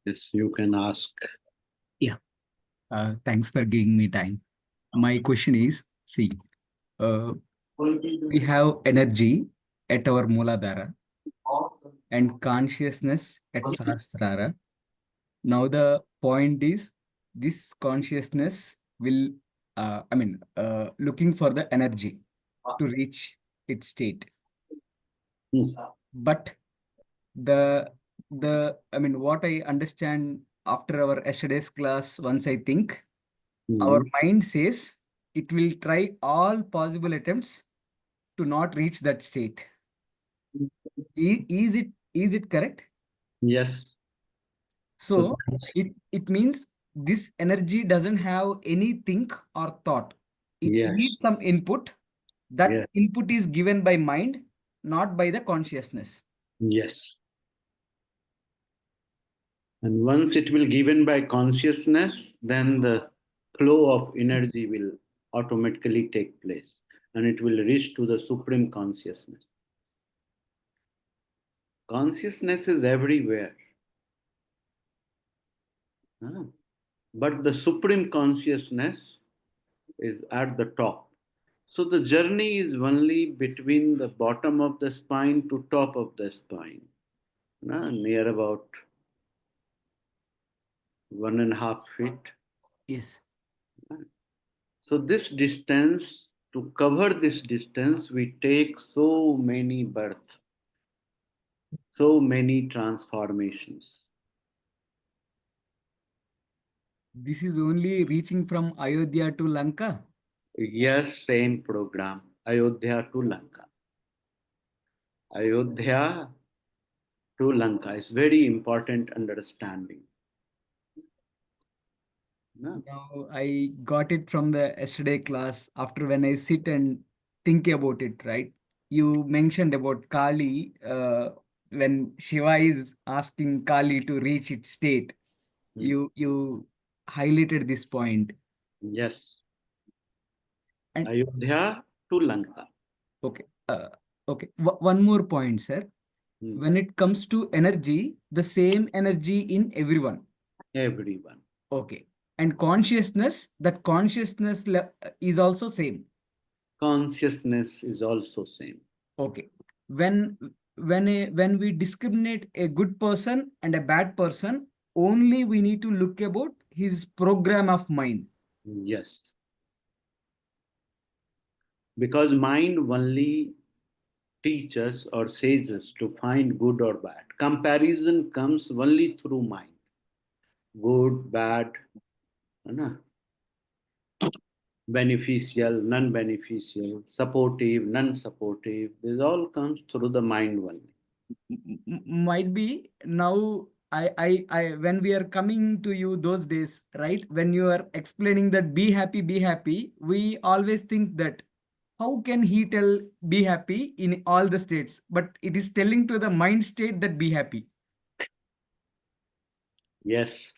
Yes, you can ask. Yeah. Thanks for giving me time. My question is, see, uh, we have energy at our Mooladhara and consciousness at Sahasrara. Now the point is, this consciousness will, looking for the energy to reach its state. Hmm. But the what I understand after our yesterday's class, once I think, our Hmm. mind says it will try all possible attempts to not reach that state. Is it correct? Yes. So So it means this energy doesn't have any think or thought. It yes, needs some input. That yes, input is given by mind, not by the consciousness. yes. And once it will given by consciousness, then the flow of energy will automatically take place and it will reach to the supreme consciousness. Consciousness is everywhere. Huh? But the supreme consciousness is at the top. So the journey is only between the bottom of the spine to top of the spine, near about 1.5 feet. Yes. So this distance, to cover this distance, we take so many births, so many transformations. This is only reaching from Ayodhya to Lanka. Yes, same program. Ayodhya to Lanka. Ayodhya to Lanka is very important understanding. No? Now I got it from the yesterday class after when I sit and think about it, right? You mentioned about Kali, when Shiva is asking Kali to reach its state. Hmm. You highlighted this point. Yes, And Ayodhya to Lanka. okay, one more point, sir. Hmm. When it comes to energy, the same energy in everyone. Everyone. Okay. And consciousness, that consciousness is also same. Consciousness is also same. Okay. When when we discriminate a good person and a bad person, only we need to look about his program of mind. Yes, because mind only teaches or says us to find good or bad. Comparison comes only through mind. Good, bad, na? Beneficial, non-beneficial, supportive, non-supportive. This all comes through the mind only. Might be now when we are coming to you those days, right? When you are explaining that be happy, we always think that how can he tell be happy in all the states? But it is telling to the mind state that be happy. Yes,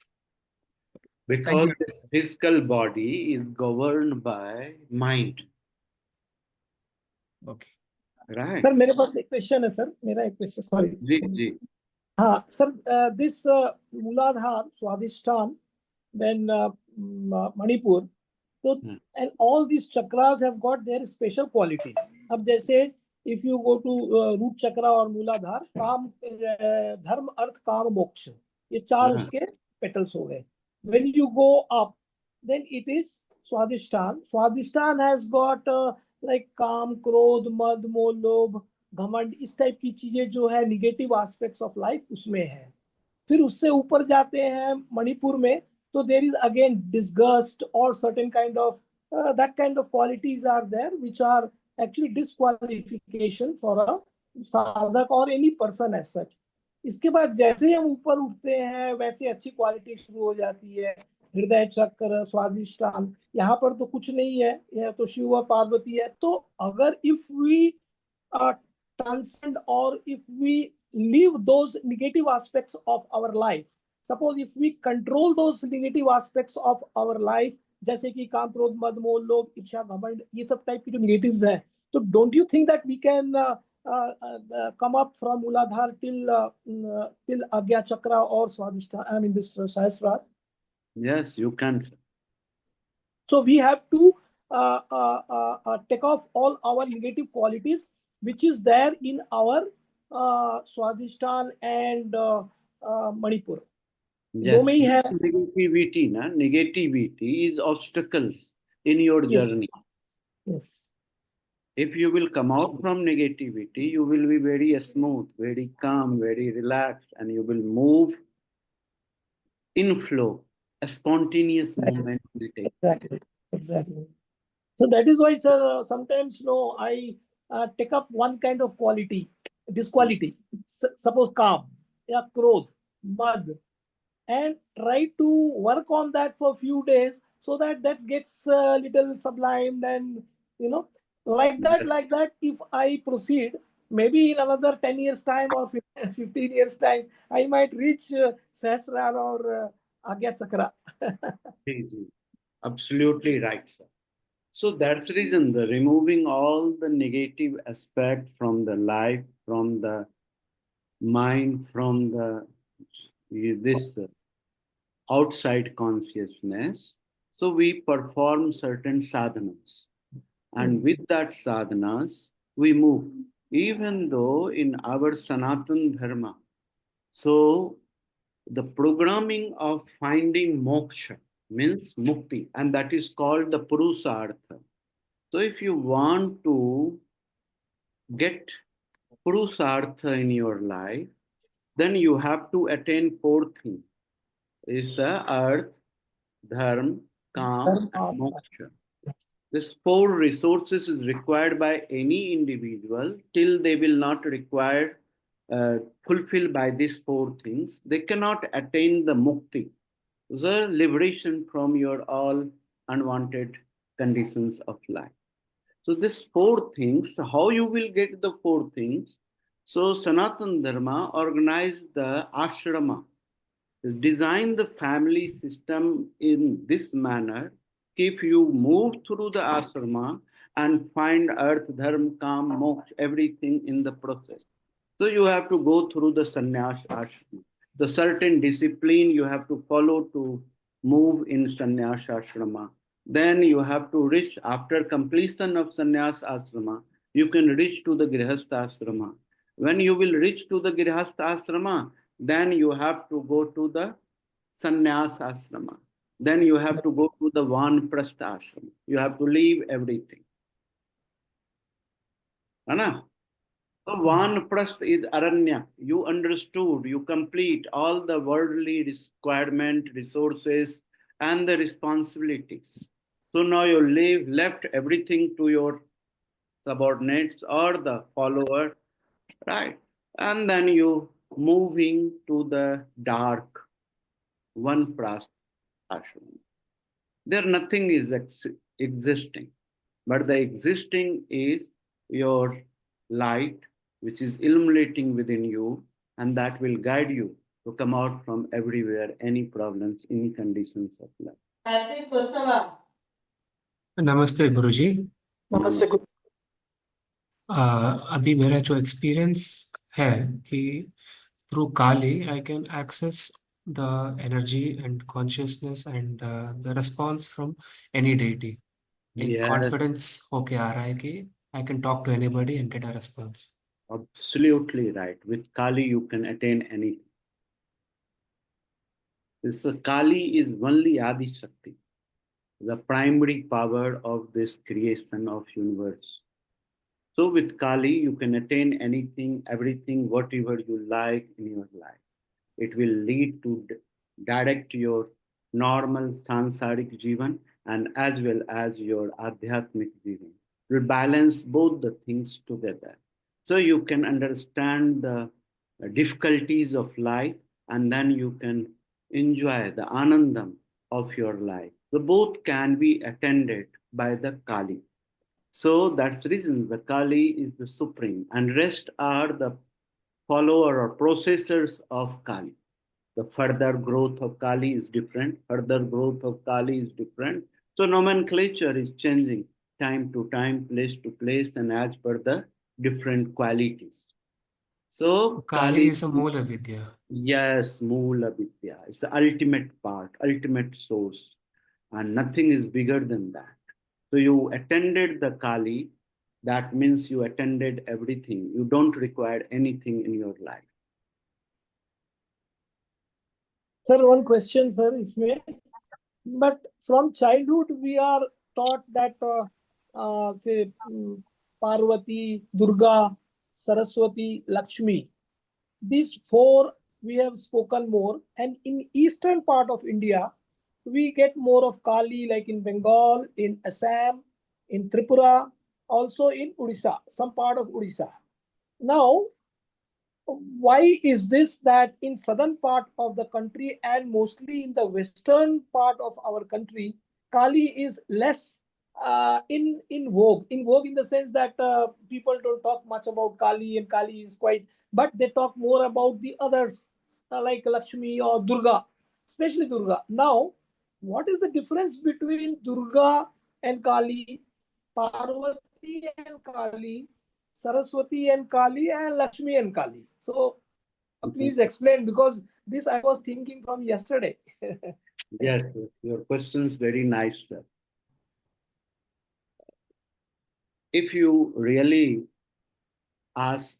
Thank because you. this physical body is governed by mind, Okay. right? Sir मेरे पास एक question है sir मेरा एक question sorry जी जी. हाँ sir this मूलाधार स्वादिष्ठान then Manipur so and all these chakras have got their special qualities अब जैसे if you go to root chakra और मूलाधार काम धर्म अर्थ काम मोक्ष ये चार हाँ. उसके petals हो गए when you go up then it is Swadhisthana has got like काम क्रोध मद मोह लोभ घमंड इस टाइप की चीजें जो है निगेटिव एस्पेक्ट्स ऑफ लाइफ उसमें है फिर उससे ऊपर जाते हैं मणिपुर में तो देर इज अगेन डिसगस्ट और certain kind of that kind of qualities are there which are actually disqualification for a sadhak और एनी पर्सन एज सच इसके बाद जैसे ही हम ऊपर उठते हैं वैसे अच्छी क्वालिटी शुरू हो जाती है हृदय चक्र स्वादिष्टान यहाँ पर तो कुछ नहीं है यह तो शिव और पार्वती है तो अगर if we transcend or if we leave those negative aspects of our life suppose if we control those negative aspects of our life जैसे कि काम क्रोध मद मोह लोभ ईर्ष्या घमंड ये सब टाइप की जो negatives हैं तो don't you think that we can come up from Muladhara till Agya Chakra or Swadhisthana, I mean this Sahasrara? Yes, you can, sir. So we have to take off all our negative qualities which is there in our Swadhisthana and Manipur. Yes, में ही है. negativity, na? Negativity is obstacles in your Yes. journey. Yes. If you will come out from negativity, you will be very smooth, very calm, very relaxed, and you will move in flow, a spontaneous movement will take. Exactly. So that is why, sir, sometimes I take up one kind of quality, this quality. Suppose calm, yeah, krodh, mad, and try to work on that for a few days so that gets a little sublimed, and like that. If I proceed, maybe in another 10 years time or 15 years time, I might reach Sahasrara or Agya Chakra. Absolutely right, sir. So that's the reason the removing all the negative aspect from the life, from the mind, from the this outside consciousness. So we perform certain sadhanas. And with that sadhanas, we move. Even though in our Sanatan Dharma, so the programming of finding moksha means mukti, and that is called the purusartha. So if you want to get purusartha in your life, then you have to attain four things. Is earth, dharma, kam, and moksha. This four resources is required by any individual till they will not require fulfill by these four things. They cannot attain the mukti, the liberation from your all unwanted conditions of life. So these four things, how you will get the four things? So Sanatan Dharma organized the ashrama, design the family system in this manner. If you move through the ashrama and find earth, dharma, kam, moksha, everything in the process. So you have to go through the sannyas ashrama. The certain discipline you have to follow to move in sannyas ashrama. Then you have to reach, after completion of sannyas ashrama, you can reach to the grihastha ashrama. When you will reach to the grihastha ashrama, then you have to go to the sannyas ashrama. Then you have to go to the vanprastha ashrama. You have to leave everything. Anna? So vanprastha is aranya. You understood, you complete all the worldly requirement, resources, and the responsibilities. So now you left everything to your subordinates or the follower, right? And then you moving to the dark vanprastha ashrama. There nothing is existing, but the existing is your light, which is illuminating within you, and that will guide you to come out from everywhere, any problems, any conditions of life. नमस्ते गुरुजी। Namaste. अभी मेरा जो experience है कि through Kali I can access the energy and consciousness and the response from any deity. एक confidence होके आ रहा है कि I can talk to anybody and get a response. Absolutely right. With Kali, you can attain anything. This Kali is only Adi Shakti, the primary power of this creation of universe. So with Kali, you can attain anything, everything, whatever you like in your life. It will lead to direct your normal sansaric jivan and as well as your adhyatmic jivan. It will balance both the things together. So you can understand the difficulties of life and then you can enjoy the anandam of your life. So both can be attended by the Kali. So that's the reason the Kali is the supreme and rest are the follower or processors of Kali. The further growth of Kali is different, further growth of Kali is different. So nomenclature is changing time to time, place to place, and as per the different qualities. So Kali is a Moola Vidya. yes, Moola Vidya. It's the ultimate part, ultimate source, and nothing is bigger than that. So you attended the Kali, that means you attended everything. You don't require anything in your life. Sir, one question, sir, isme. But from childhood, we are taught that, say, Parvati, Durga, Saraswati, Lakshmi. These four we have spoken more. And in eastern part of India, we get more of Kali, like in Bengal, in Assam, in Tripura, also in Odisha, some part of Odisha. Now, why is this that in southern part of the country and mostly in the western part of our country, Kali is less in vogue? In vogue in the sense that people don't talk much about Kali, and Kali is quite, but they talk more about the others like Lakshmi or Durga, especially Durga. Now, what is the difference between Durga and Kali, Parvati and Kali, Saraswati and Kali, and Lakshmi and Kali? So please explain, because this I was thinking from yesterday. Yes, yes, your question is very nice, sir. If you really ask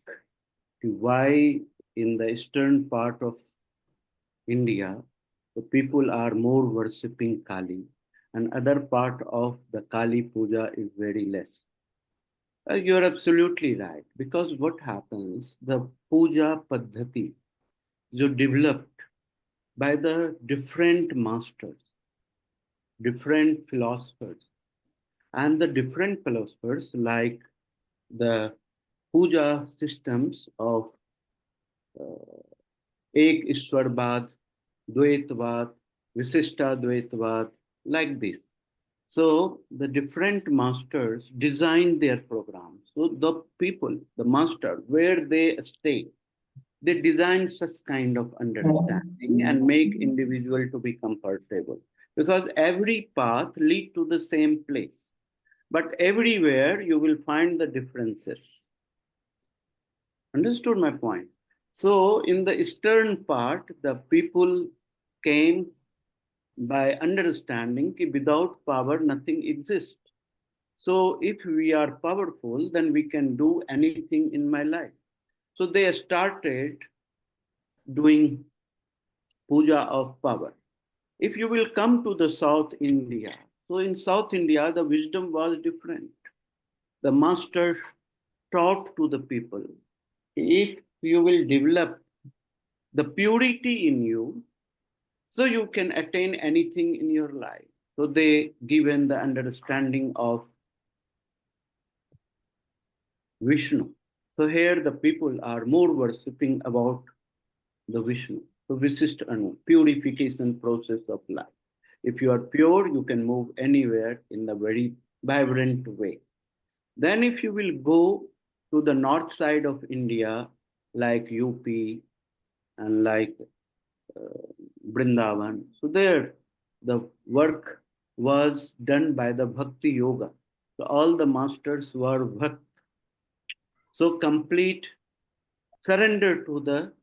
why in the eastern part of India, the people are more worshipping Kali, and other part of the Kali Puja is very less. You're absolutely right, because what happens, the puja paddhati जो developed by the different masters, different philosophers, and the different philosophers like the puja systems of Ek Ishwarvad, Dvaitvad, Visishta Dvaitvad, like this. So the different masters designed their programs. So the people, the master, where they stay, they design such kind of understanding and make individual to be comfortable. Because every path lead to the same place. But everywhere you will find the differences. Understood my point? So in the eastern part, the people came by understanding that without power, nothing exists. So if we are powerful, then we can do anything in my life. So they started doing puja of power. If you will come to the South India, so in South India, the wisdom was different. The master taught to the people, if you will develop the purity in you, so you can attain anything in your life. So they given the understanding of Vishnu. So here the people are more worshipping about the Vishnu. So Visishta Anu, purification process of life. If you are pure, you can move anywhere in a very vibrant way. Then if you will go to the north side of India, like UP and like Brindavan, so there the work was done by the Bhakti Yoga. So all the masters were Bhakt. So complete surrender to the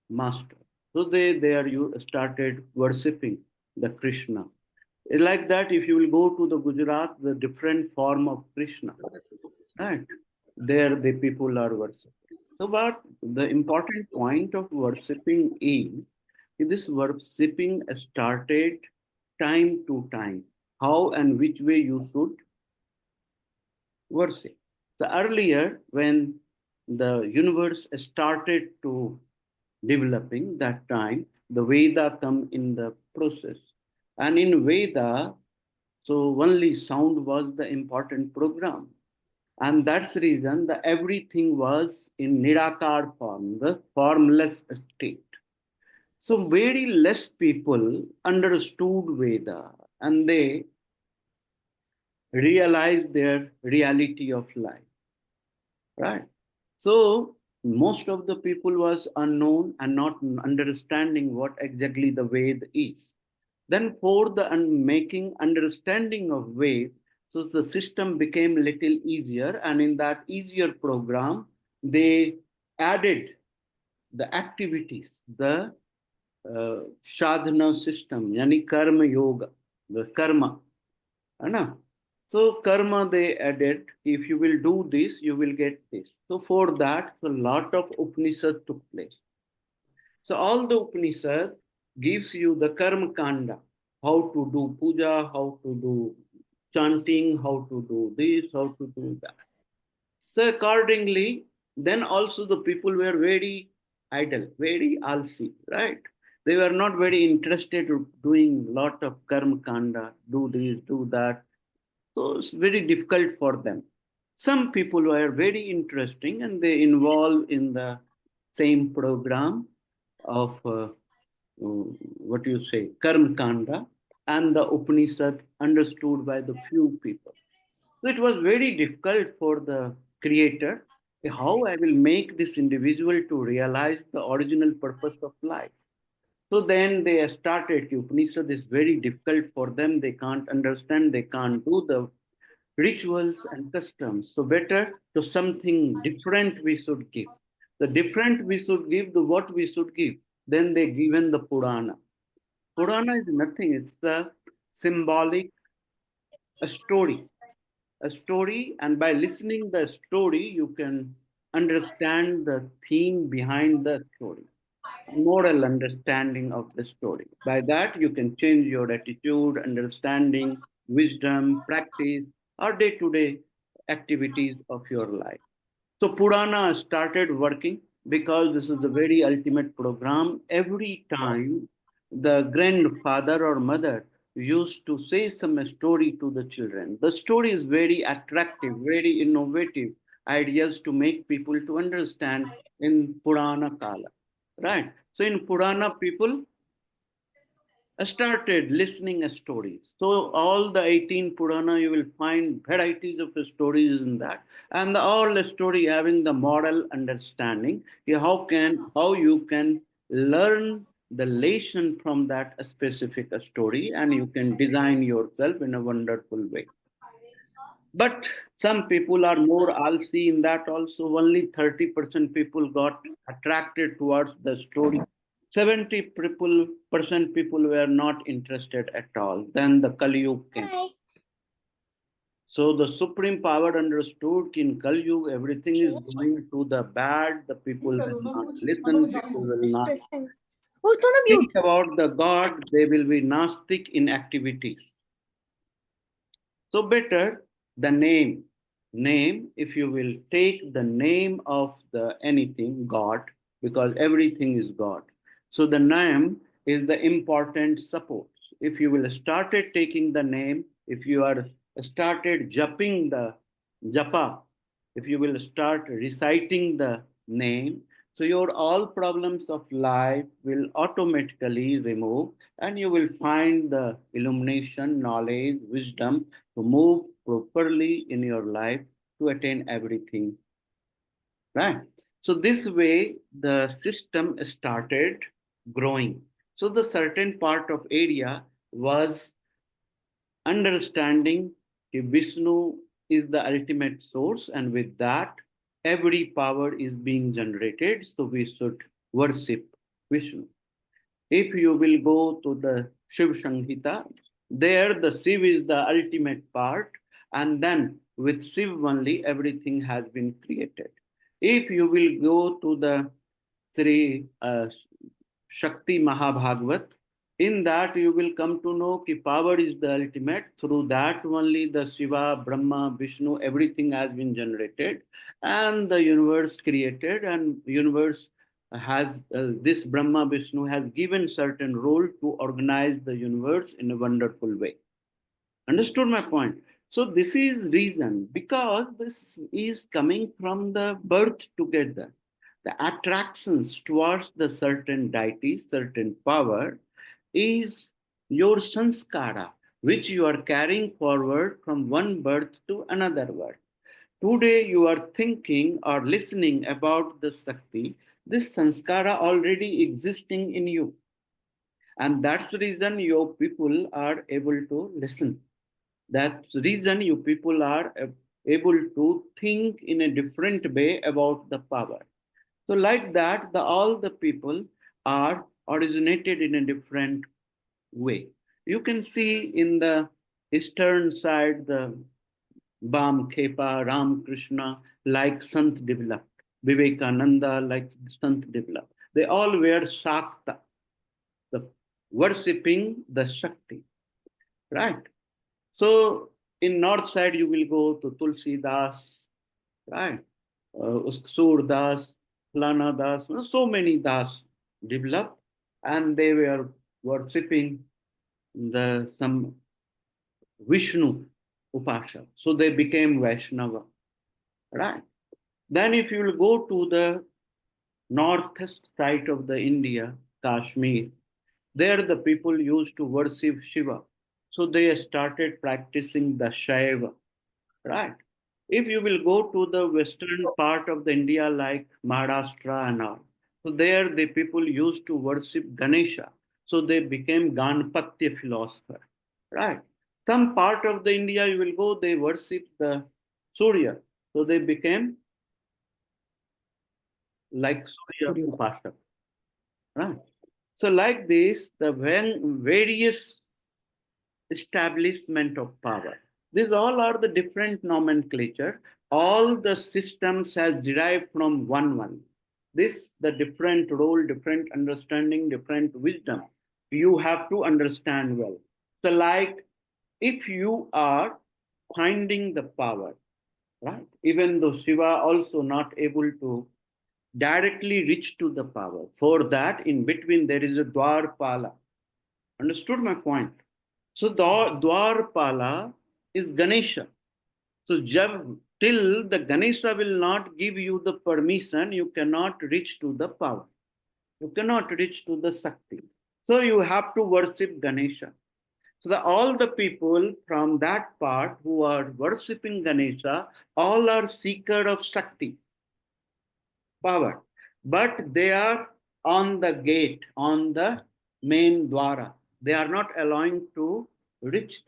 master. So they there you started worshipping the Krishna. Like that, if you will go to the Gujarat, the different form of Krishna, right? There the people are worshipping. So but the important point of worshipping is this worshipping started time to time. How and which way you should worship. So earlier, when the universe started to developing, that time the Veda come in the process, and in Veda, so only sound was the important program, and that's the reason that everything was in Nirakar form, the formless state. So very less people understood Veda, and they realized their reality of life. Right. So most of the people was unknown and not understanding what exactly the Ved is. Then for the making understanding of Ved, So the system became little easier, and in that easier program, they added the activities, the sadhana system, yani karma yoga, the karma. Anna? So karma they added, if you will do this, you will get this. So for that, a lot of Upanishad took place. So all the Upanishad gives you the karma kanda, how to do puja, how to do chanting, how to do this, how to do that. So accordingly, then also the people were very idle, very alsi, right? They were not very interested in doing lot of karma kanda, do this, do that. So it's very difficult for them. Some people were very interesting and they involved in the same program of what do you say, Karma Kanda, and the Upanishad understood by the few people. So it was very difficult for the creator. How I will make this individual to realize the original purpose of life. So then they started. Upanishad is very difficult for them. They can't understand. They can't do the rituals and customs. So better to something different we should give. The different we should give, the what we should give. Then they given the Purana. Purana is nothing, it's a symbolic, a story. A story, and by listening the story, you can understand the theme behind the story, moral understanding of the story. By that, you can change your attitude, understanding, wisdom, practice, or day to day activities of your life. So, Purana started working because this is a very ultimate program. Every time the grandfather or mother used to say some story to the children, the story is very attractive, very innovative ideas to make people to understand in Purana Kala. Right. So in Purana, people started listening a stories. So all the 18 Purana, you will find varieties of stories in that, and all the story having the moral understanding. How you can learn the lesson from that specific story, and you can design yourself in a wonderful way. But some people are more alsi in that also. Only 30% people got attracted towards the story. 70% people were not interested at all. Then the Kali Yuga came. So the supreme power understood in Kali Yuga, everything is going to the bad. The people will not listen. People will not think about the God. They will be Gnostic in activities. So better the name. Name, if you will take the name of the anything, God, because everything is God. So the name is the important support. If you will started taking the name, if you are started jumping the japa, if you will start reciting the name, so your all problems of life will automatically remove and you will find the illumination, knowledge, wisdom to move properly in your life to attain everything. Right? So this way the system started growing. So the certain part of area was understanding that Vishnu is the ultimate source, and with that, every power is being generated. So we should worship Vishnu. If you will go to the Shiv Sanghita, there the Shiv is the ultimate part, and then with Shiv only everything has been created. If you will go to the Sri Shakti Mahabhagavat, in that you will come to know that power is the ultimate. Through that only the Shiva, Brahma, Vishnu, everything has been generated and the universe created, and universe has this Brahma Vishnu has given certain role to organize the universe in a wonderful way. Understood my point? So this is reason, because this is coming from the birth together. The attractions towards the certain deity, certain power is your sanskara, which you are carrying forward from one birth to another birth. Today you are thinking or listening about the Shakti, this sanskara already existing in you. And that's the reason your people are able to listen. That's the reason you people are able to think in a different way about the power. So like that, all the people are originated in a different way. You can see in the eastern side, the Bam Khepa, Ram Krishna, like Sant developed, Vivekananda, like Sant developed. They all were Shakta, the worshipping the Shakti, right? So in north side, you will go to Tulsi Das, right? Sur Das, Lana Das, so many Das developed, and they were worshipping the some Vishnu Upasha. So they became Vaishnava, right? Then if you will go to the northeast side of the India, Kashmir, there the people used to worship Shiva. So they started practicing the Shaiva, right? If you will go to the western part of the India like Maharashtra and all, so there the people used to worship Ganesha. So they became Ganpatya philosopher, right? Some part of the India you will go, they worship the Surya. So they became like Surya Upasaka, right? So like this, the various establishment of power. These all are the different nomenclature. All the systems has derived from one. This, the different role, different understanding, different wisdom. You have to understand well. So like if you are finding the power, right? Even though Shiva also not able to directly reach to the power. For that, in between there is a Dwarpala. Understood my point? So Dwarpala is Ganesha. So till the Ganesha will not give you the permission, you cannot reach to the power. You cannot reach to the Shakti. So you have to worship Ganesha. So all the people from that part who are worshipping Ganesha, all are seeker of Shakti, power. But they are on the gate, on the main Dwara. They are not allowing to reach,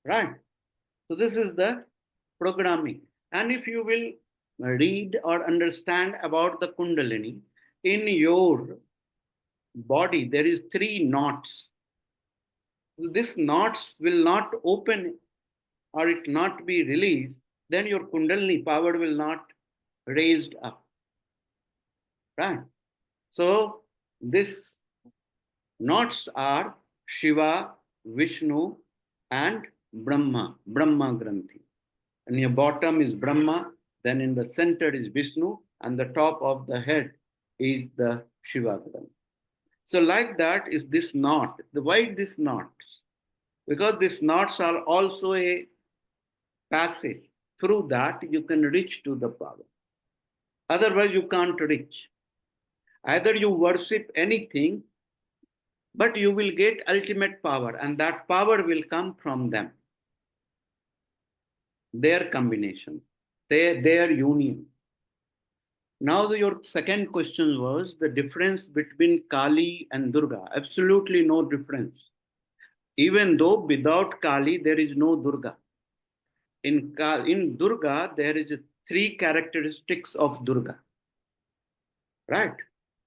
right? So this is the programming. And if you will read or understand about the Kundalini, in your body, there is 3 knots. This knots will not open or it not be released, then your Kundalini power will not raised up. Right? So these knots are Shiva, Vishnu, and Brahma Granthi. And your bottom is Brahma, then in the center is Vishnu, and the top of the head is the Shiva Granthi. So like that is this knot. Why this knots? Because these knots are also a passage. Through that you can reach to the power. Otherwise you can't reach. Either you worship anything, but you will get ultimate power, and that power will come from them. Their combination, their union. Now your second question was the difference between Kali and Durga. Absolutely no difference. Even though without Kali there is no Durga. In Durga there is 3 characteristics of Durga. Right?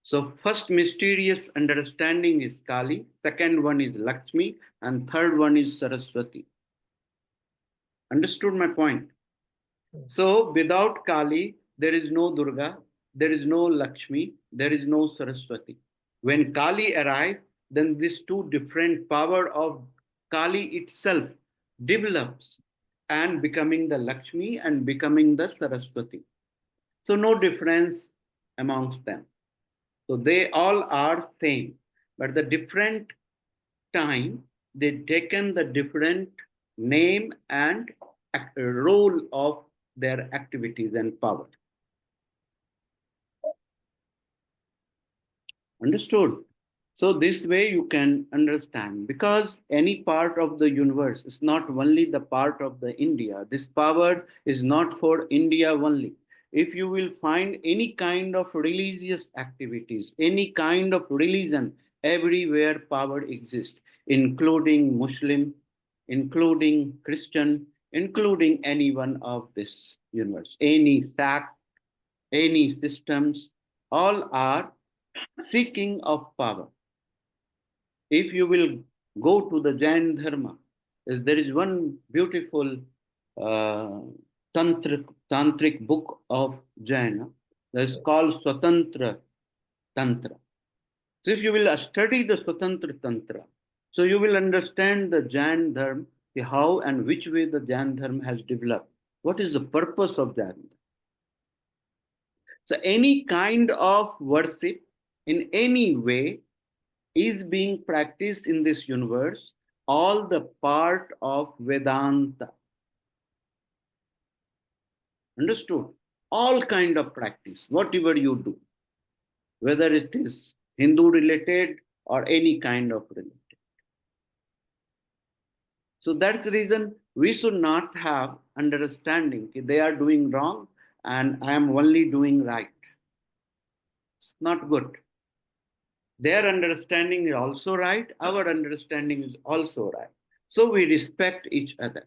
So first mysterious understanding is Kali, second one is Lakshmi, and third one is Saraswati. Understood my point? So without Kali, there is no Durga, there is no Lakshmi, there is no Saraswati. When Kali arrives, then these 2 different power of Kali itself develops and becoming the Lakshmi and becoming the Saraswati. So no difference amongst them. So they all are same, but the different time they taken the different name and role of their activities and power. Understood? So this way you can understand, because any part of the universe is not only the part of the India. This power is not for India only. If you will find any kind of religious activities, any kind of religion, everywhere power exists, including Muslim, including Christian, including any one of this universe, any sect, any systems, all are seeking of power. If you will go to the Jain Dharma, there is one beautiful uh, tantric book of Jaina that is called Swatantra Tantra. So if you will study the Swatantra Tantra, so you will understand the Jain Dharma, the how and which way the Jain Dharma has developed. What is the purpose of Jain Dharma? So any kind of worship in any way is being practiced in this universe, all the part of Vedanta. Understood? All kind of practice, whatever you do, whether it is Hindu related or any kind of related. So that's the reason we should not have understanding that they are doing wrong and I am only doing right. It's not good. Their understanding is also right, our understanding is also right. So we respect each other.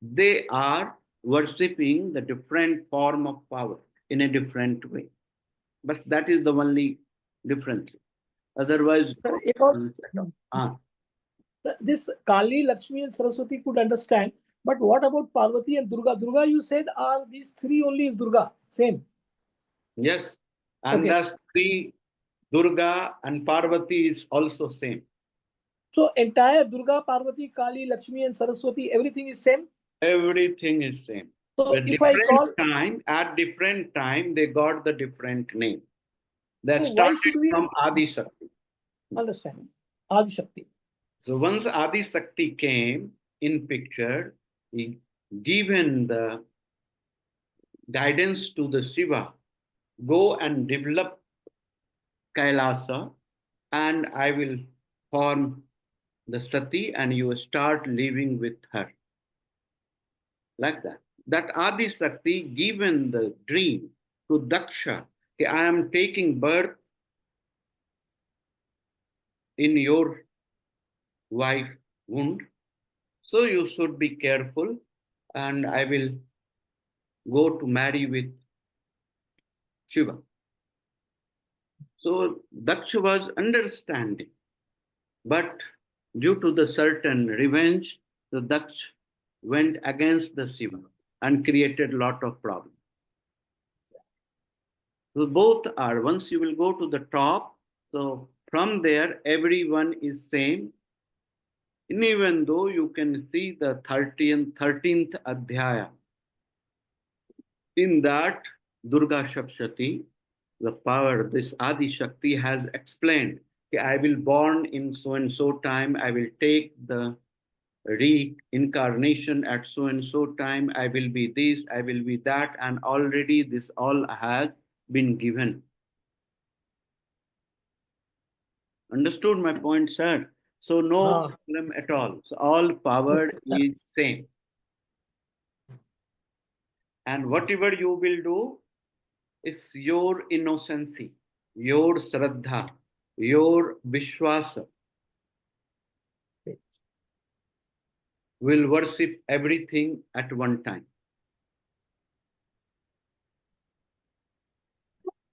They are worshipping the different form of power in a different way. But that is the only difference. Otherwise, Sir, this Kali, Lakshmi, and Saraswati could understand. But what about Parvati and Durga? Durga, you said, are these three only is Durga? Same. yes. And Okay. thus three Durga and Parvati is also same. So entire Durga, Parvati, Kali, Lakshmi, and Saraswati, everything is same? Everything is same. So At if I call, different time, they got the different name. They so why started should we from Adi Shakti. understand? Adi Shakti. So once Adi Shakti came in picture, he given the guidance to the Shiva, go and develop Kailasa, and I will form the Sati, and you start living with her. Like that. That Adi Shakti given the dream to Daksha, I am taking birth in your wife wound, so you should be careful, and I will go to marry with Shiva. So Daksha was understanding, but due to the certain revenge, the Daksha went against the Shiva and created a lot of problems. So both are, once you will go to the top, so from there everyone is same. And even though you can see the 13th Adhyaya, in that Durga Shapshati, the power, this Adi Shakti has explained, I will born in so and so time, I will take the reincarnation at so and so time, I will be this, I will be that, and already this all has been given. Understood my point, sir? So no problem at all. So all power is same. And whatever you will do is your innocency, your Shraddha, your Vishwasa will worship everything at one time.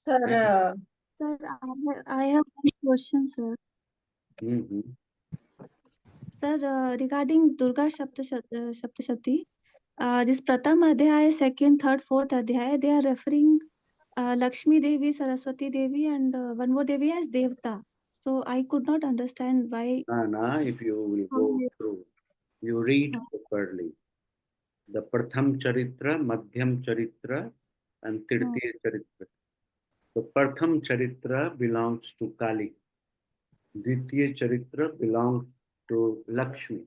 Sir, I have one question, sir. Mhm. Sir, regarding Durga Saptashati, this Pratham Adhyaya, second, third, fourth Adhyaya, they are referring Lakshmi Devi, Saraswati Devi, and one more Devi as Devta. So I could not understand why. If you will go through, you read properly. The Pratham Charitra, Madhyam Charitra, and Tirtiya Charitra. The Pratham Charitra belongs to Kali. Dvitiya Charitra belongs to Lakshmi.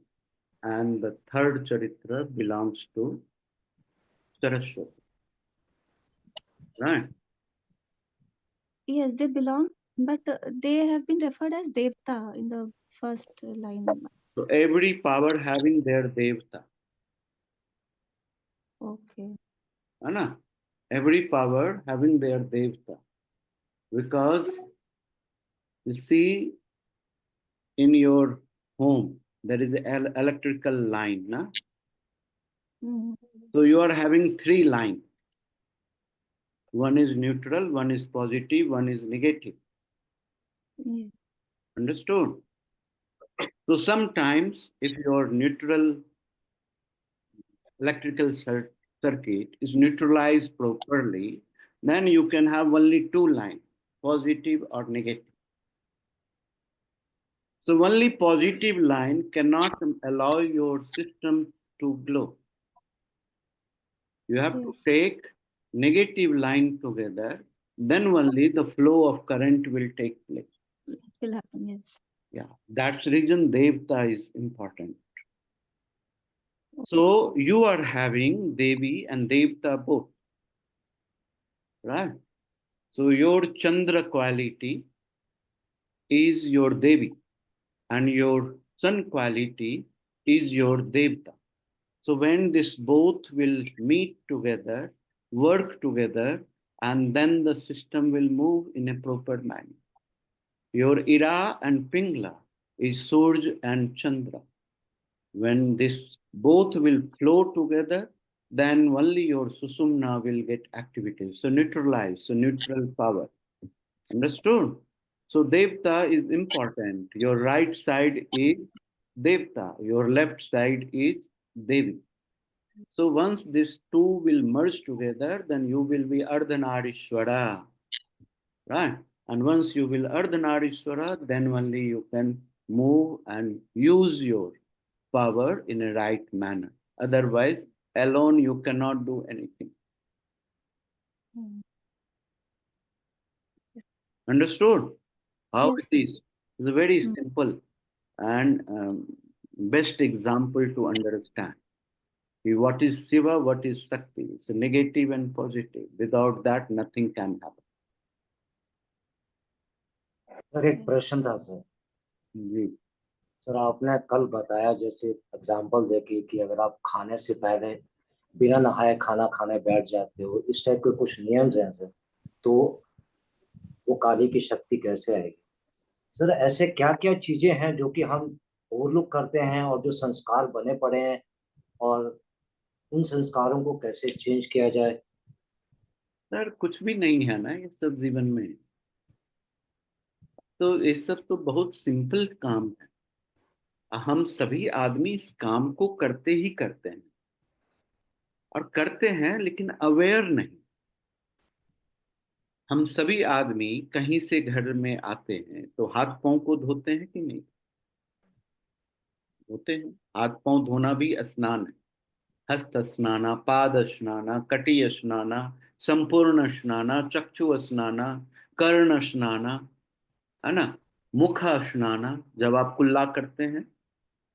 And the third Charitra belongs to Saraswati. Right? Yes, they belong, but they have been referred as Devta in the first line. So every power having their Devta. Okay. Anna? Every power having their Devta. Because you see, in your home, there is an electrical line, na? Mm. So you are having three lines. One is neutral, one is positive, one is negative. Yes. Understood? So sometimes if your neutral electrical circuit is neutralized properly, then you can have only two lines, positive or negative. So only positive line cannot allow your system to glow. You have to Yes. take negative line together, then only the flow of current will take place. It will happen. Yes. Yeah, that's the reason Devta is important. So you are having Devi and Devta both, right? So your Chandra quality is your Devi and your Sun quality is your Devta. So when this both will meet together, work together, and then the system will move in a proper manner. Your Ira and Pingla is Surj and Chandra. When this both will flow together, then only your Susumna will get activities. So neutralize, so neutral power. Understood? So Devta is important. Your right side is Devta, your left side is Devi. So once these two will merge together, then you will be Ardhanarishwara, right? And once you will Ardhanarishwara, then only you can move and use your power in a right manner. Otherwise, alone you cannot do anything. Mm. Understood? How Yes, it is? It's a very Mm. simple and best example to understand. What is Shiva, what is Shakti? It's a negative and positive. Without that, nothing can happen. Sir एक प्रश्न था sir. जी sir आपने कल बताया जैसे example देके कि अगर आप खाने से पहले बिना नहाए खाना खाने बैठ जाते हो, इस टाइप के कुछ नियम हैं सर, तो वो काली की शक्ति कैसे आएगी? सर ऐसे क्या क्या चीजें हैं जो कि हम ओवरलुक करते हैं और जो संस्कार बने पड़े हैं, और उन संस्कारों को कैसे चेंज किया जाए? सर, कुछ भी नहीं है ना ये सब जीवन में। तो ये सब तो बहुत सिंपल काम है। हम सभी आदमी इस काम को करते ही करते हैं और करते हैं, लेकिन अवेयर नहीं। हम सभी आदमी कहीं से घर में आते हैं तो हाथ पांव को धोते हैं कि नहीं? धोते हैं। हाथ पांव धोना भी स्नान है। हस्त स्नाना, पाद स्नाना, कटी स्नाना, संपूर्ण स्नाना, चक्षु स्नाना, कर्ण स्नाना, है ना? मुख स्नाना, जब आप कुल्ला करते हैं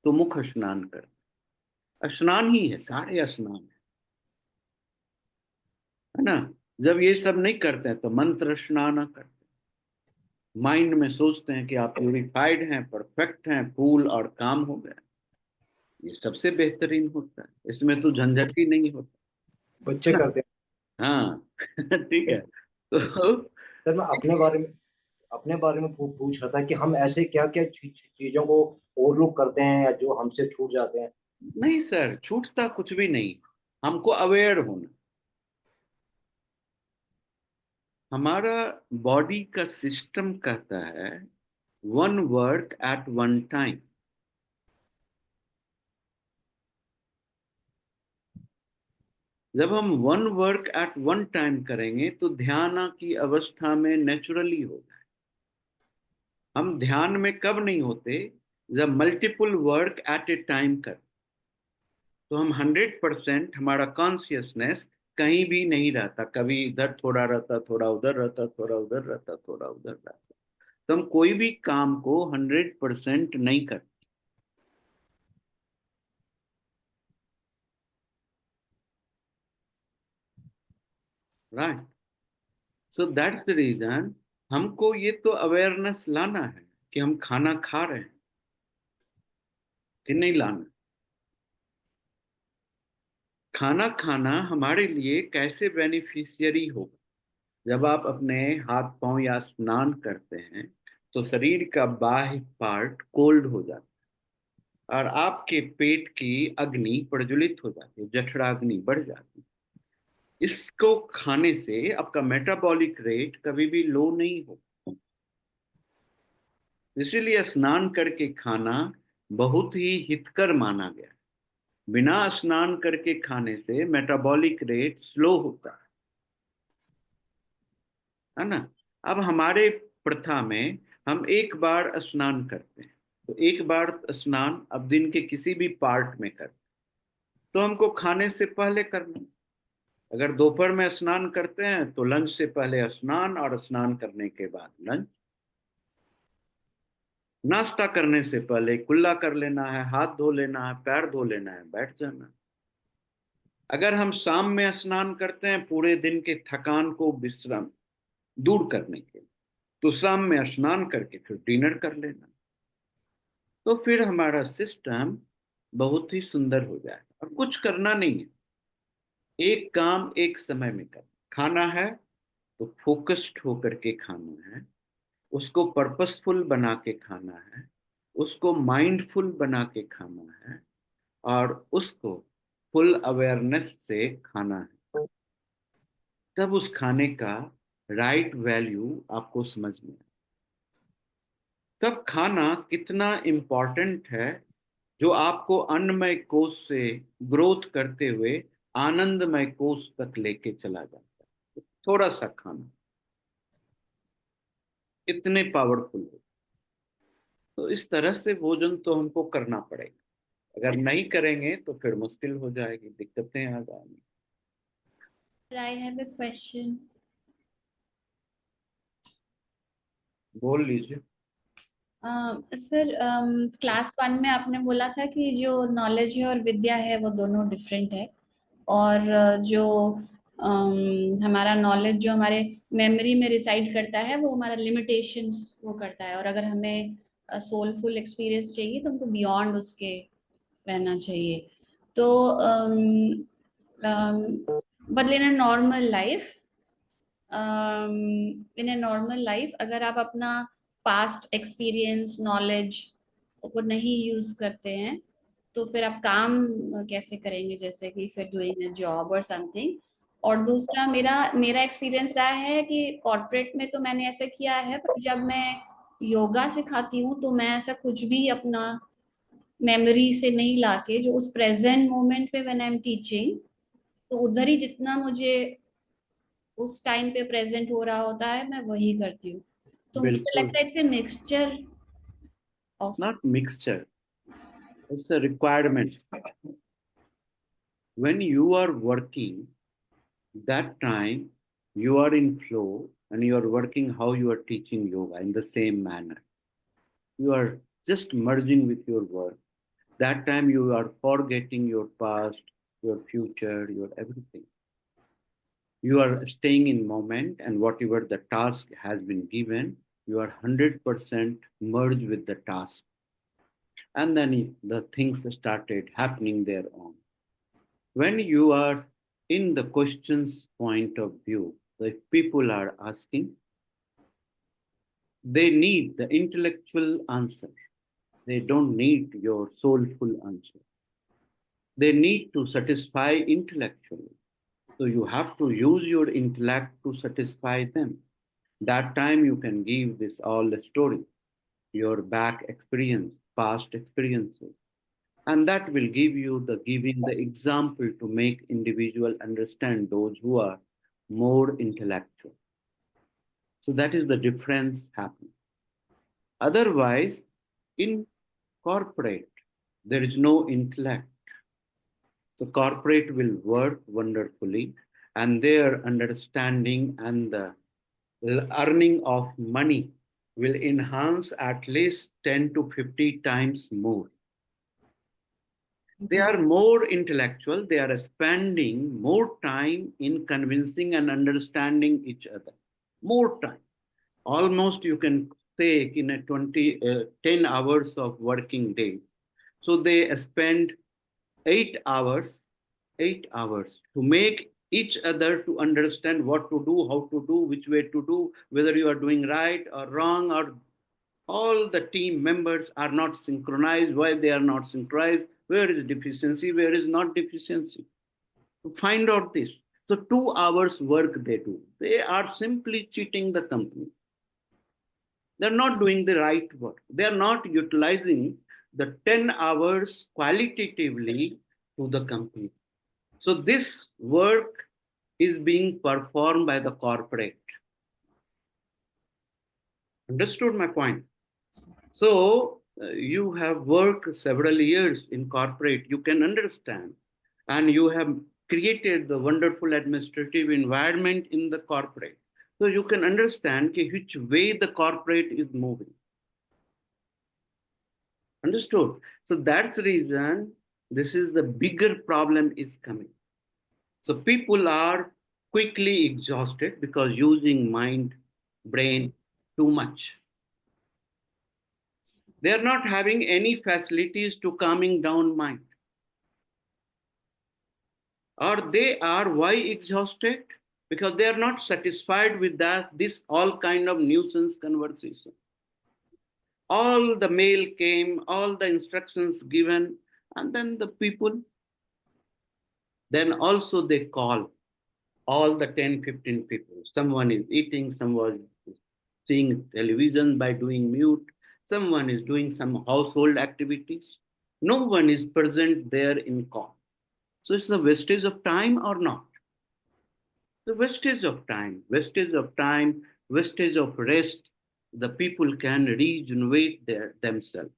तो मुख स्नान करते हैं। स्नान ही है, सारे स्नान है ना? जब ये सब नहीं करते हैं तो मंत्र स्नान करते हैं। माइंड में सोचते हैं कि आप प्यूरिफाइड हैं, परफेक्ट हैं, फूल और काम हो गया। ये सबसे बेहतरीन होता है, इसमें तो झंझट ही नहीं होता, बच्चे है ना? करते हाँ ठीक है। तो हैं। सर मैं अपने बारे में पूछ रहा था कि हम ऐसे क्या क्या चीजों को ओवरलुक करते हैं या जो हमसे छूट जाते हैं? नहीं सर, छूटता कुछ भी नहीं। हमको अवेयर होना। हमारा बॉडी का सिस्टम कहता है one work at one time. जब हम one work at one time करेंगे तो ध्यान की अवस्था में नेचुरली होगा। हम ध्यान में कब नहीं होते? जब multiple work at A time कर, तो हम 100% हमारा कॉन्शियसनेस कहीं भी नहीं रहता। कभी इधर थोड़ा रहता, थोड़ा उधर रहता, थोड़ा उधर रहता, थोड़ा उधर रहता। तो हम कोई भी काम को 100% नहीं करते। Right? So that's the reason हमको ये तो अवेयरनेस लाना है कि हम खाना खा रहे हैं कि नहीं लाना। खाना खाना हमारे लिए कैसे बेनिफिशियरी होगा? जब आप अपने हाथ पांव या स्नान करते हैं तो शरीर का बाह्य पार्ट कोल्ड हो जाता है और आपके पेट की अग्नि प्रज्वलित हो जाती है, जठराग्नि बढ़ जाती है। इसको खाने से आपका मेटाबॉलिक रेट कभी भी लो नहीं हो। इसीलिए स्नान करके खाना बहुत ही हितकर माना गया। बिना स्नान करके खाने से मेटाबॉलिक रेट स्लो होता है ना। अब हमारे प्रथा में हम एक बार स्नान करते हैं, तो एक बार स्नान अब दिन के किसी भी पार्ट में करते, तो हमको खाने से पहले करना। अगर दोपहर में स्नान करते हैं तो लंच से पहले स्नान, और स्नान करने के बाद लंच। नाश्ता करने से पहले कुल्ला कर लेना है, हाथ धो लेना है, पैर धो लेना है, बैठ जाना है। अगर हम शाम में स्नान करते हैं पूरे दिन के थकान को विश्राम दूर करने के लिए, तो शाम में स्नान करके फिर डिनर कर लेना, तो फिर हमारा सिस्टम बहुत ही सुंदर हो जाएगा। और कुछ करना नहीं है, एक काम एक समय में करना। खाना है तो फोकस्ड होकर के खाना है, उसको पर्पसफुल बना के खाना है, उसको माइंडफुल बना के खाना है, और उसको फुल अवेयरनेस से खाना है। तब उस खाने का राइट वैल्यू आपको समझ में आए। तब खाना कितना इम्पोर्टेंट है, जो आपको अन्नमय कोश से ग्रोथ करते हुए आनंदमय कोश तक लेके चला जाता है। थोड़ा सा खाना इतने पावरफुल हो, तो इस तरह से भोजन तो हमको करना पड़ेगा। अगर नहीं करेंगे तो फिर मुश्किल हो जाएगी, दिक्कतें आ जाएंगी। I have a question. बोल लीजिए। सर, क्लास 1 में आपने बोला था कि जो नॉलेज है और विद्या है वो दोनों डिफरेंट है, और जो हमारा नॉलेज जो हमारे मेमोरी में रिसाइड करता है वो हमारा लिमिटेशंस वो करता है, और अगर हमें सोलफुल एक्सपीरियंस चाहिए तो हमको बियॉन्ड उसके रहना चाहिए। तो but in a normal life अगर आप अपना पास्ट एक्सपीरियंस नॉलेज को नहीं यूज करते हैं तो फिर आप काम कैसे करेंगे, जैसे कि फिर डूइंग अ जॉब और समथिंग। और दूसरा, मेरा मेरा एक्सपीरियंस रहा है कि कॉर्पोरेट में तो मैंने ऐसा किया है, पर जब मैं योगा सिखाती हूँ तो मैं ऐसा कुछ भी अपना मेमोरी से नहीं लाके, जो उस प्रेजेंट मोमेंट में व्हेन आई एम टीचिंग, तो उधर ही जितना मुझे उस टाइम पे प्रेजेंट हो रहा होता है मैं वही करती हूँ। तो मुझे बिल्कुल, लगता है it's a mixture of. Not mixture, it's a requirement. When you are working, that time you are in flow and you are working how you are teaching yoga in the same manner. You are just merging with your work. That time you are forgetting your past, your future, your everything. You are staying in moment, and whatever the task has been given, you are 100% merged with the task. And then the things started happening their own. When you are in the question's point of view, if people are asking, they need the intellectual answer. They don't need your soulful answer. They need to satisfy intellectually. So you have to use your intellect to satisfy them. That time you can give this all the story, your back experience, past experiences. And that will give you the giving the example to make individual understand those who are more intellectual. So that is the difference happening. Otherwise, in corporate, there is no intellect. The corporate will work wonderfully, and their understanding and the earning of money will enhance at least 10 to 50 times more. They are more intellectual, they are spending more time in convincing and understanding each other. More time. Almost you can say in a 10 hours of working day. So they spend 8 hours, 8 hours to make each other to understand what to do, how to do, which way to do, whether you are doing right or wrong, or All the team members are not synchronized. Why they are not synchronized? Where is deficiency? Where is not deficiency? To find out this. So 2 hours work they do. They are simply cheating the company. They're not doing the right work. They're not utilizing the 10 hours qualitatively to the company. So this work is being performed by the corporate. Understood my point? So you have worked several years in corporate, you can understand, and you have created the wonderful administrative environment in the corporate. So you can understand which way the corporate is moving. Understood? So that's the reason this is the bigger problem is coming. So people are quickly exhausted because using mind, brain too much. They are not having any facilities to calming down mind. Or they are why exhausted? Because they are not satisfied with that, this all kind of nuisance conversation. All the mail came, all the instructions given, and then the people, then also they call all the 10, 15 people. Someone is eating, someone is seeing television by doing mute, someone is doing some household activities. No one is present there in call. So it's a wastage of time or not? The wastage of time, wastage of time, wastage of rest. The people can regenerate themselves.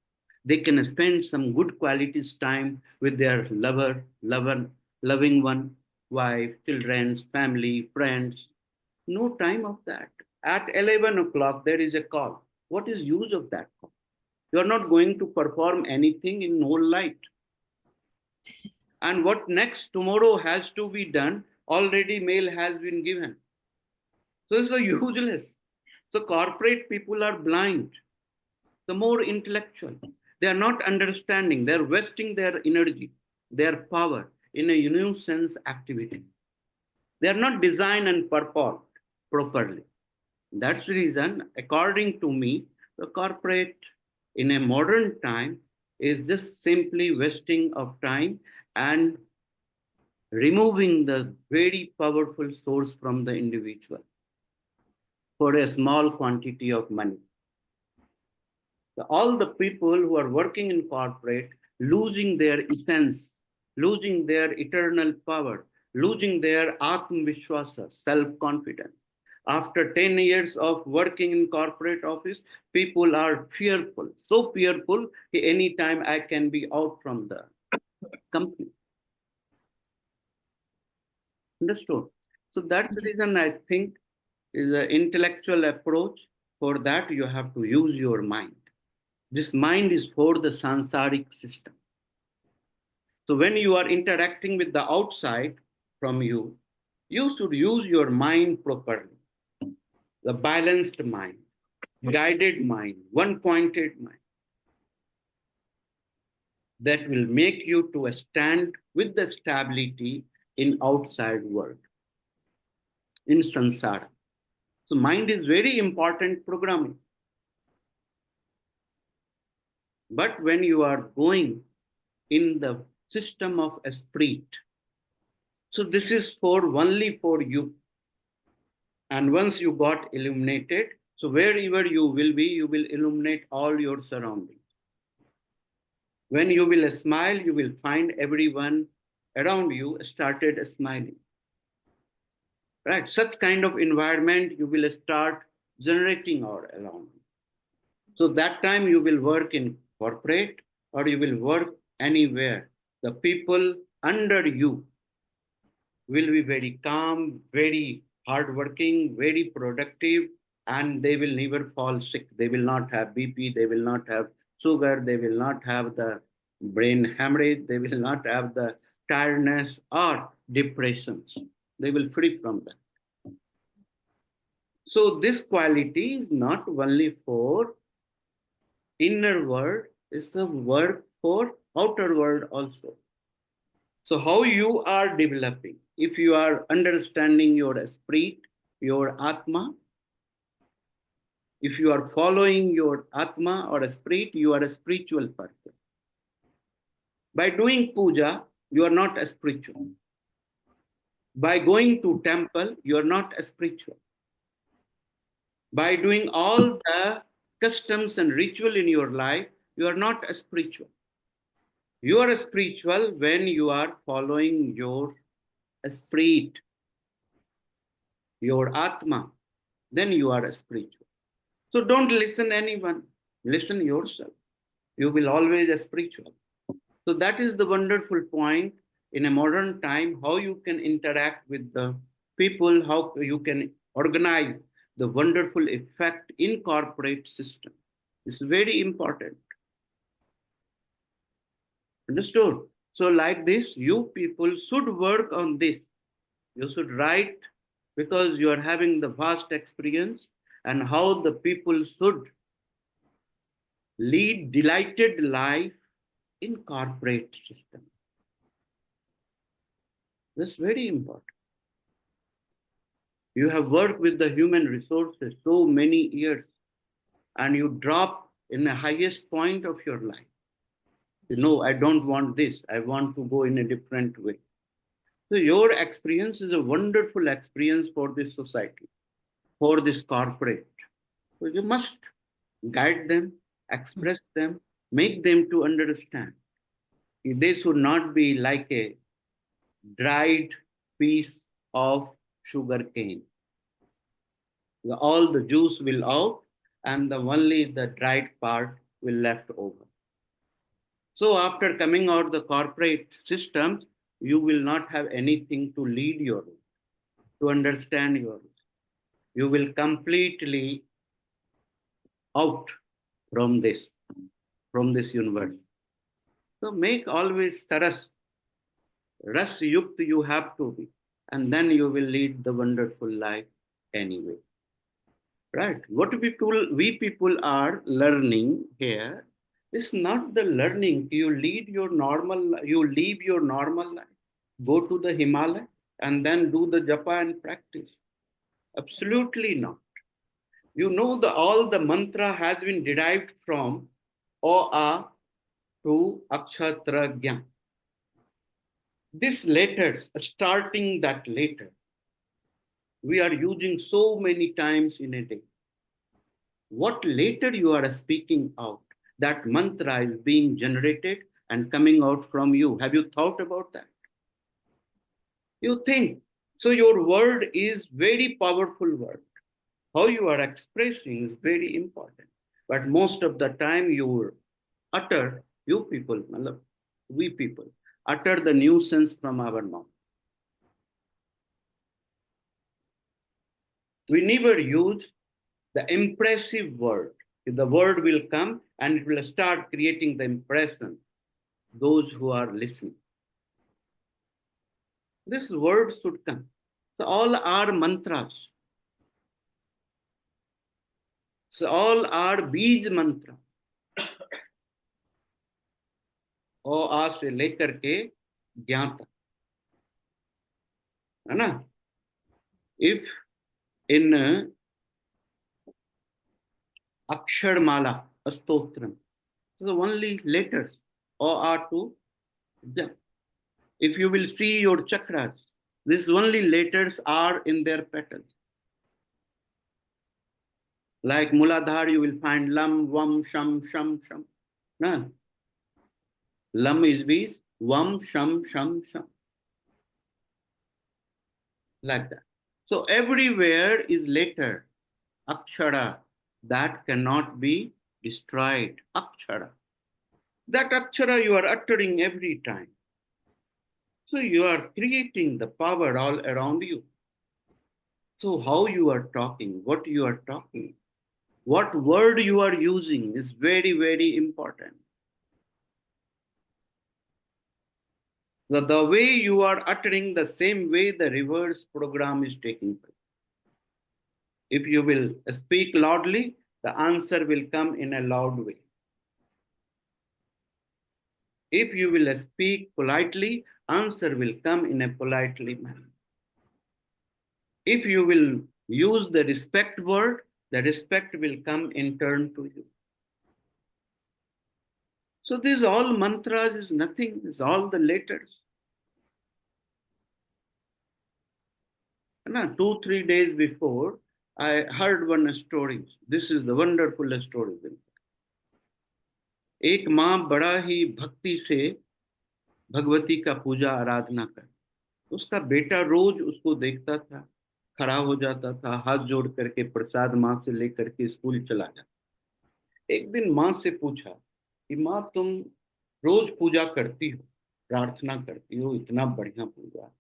They can spend some good quality time with their loving one, wife, children, family, friends. No time of that. At 11 o'clock, there is a call. What is use of that call? You are not going to perform anything in whole light. And what next tomorrow has to be done, already mail has been given. So it's a useless. So corporate people are blind, the more intellectual. They are not understanding, they're wasting their energy, their power in a nuisance activity. They are not designed and performed properly. That's the reason, according to me, the corporate in a modern time is just simply wasting of time and removing the very powerful source from the individual for a small quantity of money. So all the people who are working in corporate losing their essence, losing their eternal power, losing their Atmavishwasa, self-confidence. After 10 years of working in corporate office, people are fearful, so fearful, anytime I can be out from the company. Understood? So that's the reason I think is an intellectual approach. For that, you have to use your mind. This mind is for the sansaric system. So when you are interacting with the outside from you, you should use your mind properly. The balanced mind, guided mind, one-pointed mind. That will make you to stand with the stability in outside world, in samsara. So mind is very important programming. But when you are going in the system of esprit, so this is for only for you. And once you got illuminated, so wherever you will be, you will illuminate all your surroundings. When you will smile, you will find everyone around you started smiling. Right? Such kind of environment you will start generating all around you. So that time you will work in corporate or you will work anywhere. The people under you will be very calm, very hardworking, very productive, and they will never fall sick. They will not have BP, they will not have sugar, they will not have the brain hemorrhage, they will not have the tiredness or depressions. They will free from that. So this quality is not only for inner world, it's a work for outer world also. So how you are developing, if you are understanding your spirit, your Atma, If you are following your Atma or a spirit, you are a spiritual person. By doing puja, you are not a spiritual. By going to temple, you are not a spiritual. By doing all the customs and ritual in your life, you are not a spiritual. You are a spiritual when you are following your spirit, your Atma, then you are a spiritual. So don't listen anyone, listen yourself. You will always a spiritual. So that is the wonderful point in a modern time, how you can interact with the people, how you can organize the wonderful effect in corporate system. It's very important. Understood? So like this, you people should work on this. You should write, because you are having the vast experience, and how the people should lead delighted life in corporate system. That's very important. You have worked with the human resources so many years, and you drop in the highest point of your life. You know, I don't want this. I want to go in a different way. So your experience is a wonderful experience for this society, for this corporate. So you must guide them, express them, make them to understand. They should not be like a dried piece of sugar cane. All the juice will out, and only the dried part will left over. So after coming out the corporate systems, you will not have anything to lead your life, to understand your life. You will completely out from this universe. So make always saras, ras yukt you have to be, and then you will lead the wonderful life anyway. Right? What we people are learning here is not the learning. You leave your normal life, go to the Himalaya, and then do the japa and practice. Absolutely not. You know, all the mantra has been derived from O-A to Akshatra Gyan. This letters, starting that letter, we are using so many times in a day. What letter you are speaking out, that mantra is being generated and coming out from you. Have you thought about that? You think. So your word is very powerful word. How you are expressing is very important. But most of the time you utter, we people, utter the nuisance from our mouth. We never use the impressive word. The word will come and it will start creating the impression, those who are listening. This word should come. So all are mantras. So all are बीज mantra. ओ आ से लेकर के ज्ञान तक, है ना? If in Aksharmala, Astotram, so only letters O are to Jap. If you will see your chakras, these only letters are in their petals. Like Muladhar, you will find Lam, Vam, Sham, Sham, Sham. No. Lam is bees, Vam, Sham, Sham, Sham. Like that. So everywhere is letter, Akshara, that cannot be destroyed. Akshara. That Akshara you are uttering every time. So you are creating the power all around you. So how you are talking, what you are talking, what word you are using is very, very important. So the way you are uttering, the same way the reverse program is taking place. If you will speak loudly, the answer will come in a loud way. If you will speak politely, answer will come in a politely manner. If you will use the respect word, the respect will come in turn to you. So these all mantras is nothing, it's all the letters. And 2-3 days before, I heard one story. This is the wonderful story. एक माँ बड़ा ही भक्ति से भगवती का पूजा आराधना कर, उसका बेटा रोज उसको देखता था, खड़ा हो जाता था, हाथ जोड़ करके प्रसाद माँ से लेकर के स्कूल चला जाता। एक दिन माँ से पूछा कि माँ तुम रोज पूजा करती हो, प्रार्थना करती हो, इतना बढ़िया पूजा,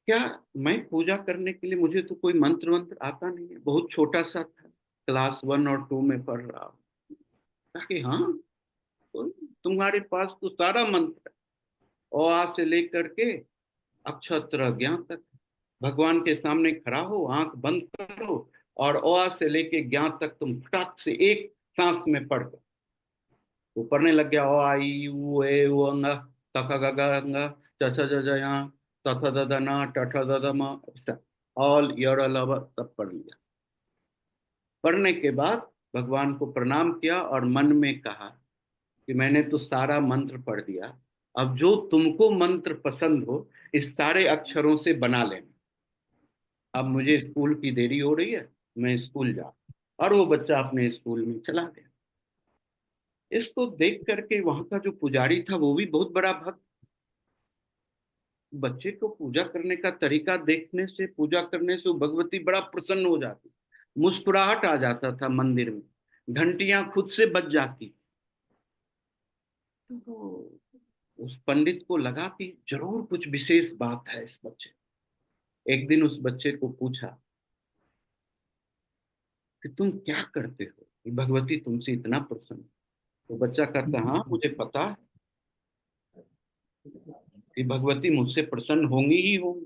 क्या मैं पूजा करने के लिए, मुझे तो कोई मंत्र मंत्र आता नहीं है, बहुत छोटा सा था, क्लास 1 और 2 में पढ़ रहा हूँ। कि हाँ तो तुम्हारे पास तो सारा मंत्र, ओ आ से लेकर के अक्षत्र ज्ञान तक, भगवान के सामने खड़ा हो, आंख बंद करो और ओ आ से लेके ज्ञान तक तुम फटाक से एक सांस में पढ़ दो। वो पढ़ने लग गया, ओ आ ई उ ए उ अंग तक ग ग अंग च छ ज ज या त थ द द न ट ठ द द म, ऑल योर लव सब पढ़ लिया। पढ़ने के बाद भगवान को प्रणाम किया और मन में कहा कि मैंने तो सारा मंत्र पढ़ दिया, अब जो तुमको मंत्र पसंद हो इस सारे अक्षरों से बना लेना। अब मुझे स्कूल की देरी हो रही है, मैं स्कूल जाऊं। और वो बच्चा अपने स्कूल में चला गया। इसको देख करके वहां का जो पुजारी था वो भी बहुत बड़ा भक्त, बच्चे को पूजा करने का तरीका देखने से, पूजा करने से वो भगवती बड़ा प्रसन्न हो जाती, मुस्कुराहट आ जाता था मंदिर में, घंटियां खुद से बज जाती। तो उस पंडित को लगा कि जरूर कुछ विशेष बात है इस बच्चे। एक दिन उस बच्चे को पूछा कि तुम क्या करते हो कि भगवती तुमसे इतना प्रसन्न। तो बच्चा कहता, हाँ मुझे पता है कि भगवती मुझसे प्रसन्न होंगी ही होंगी,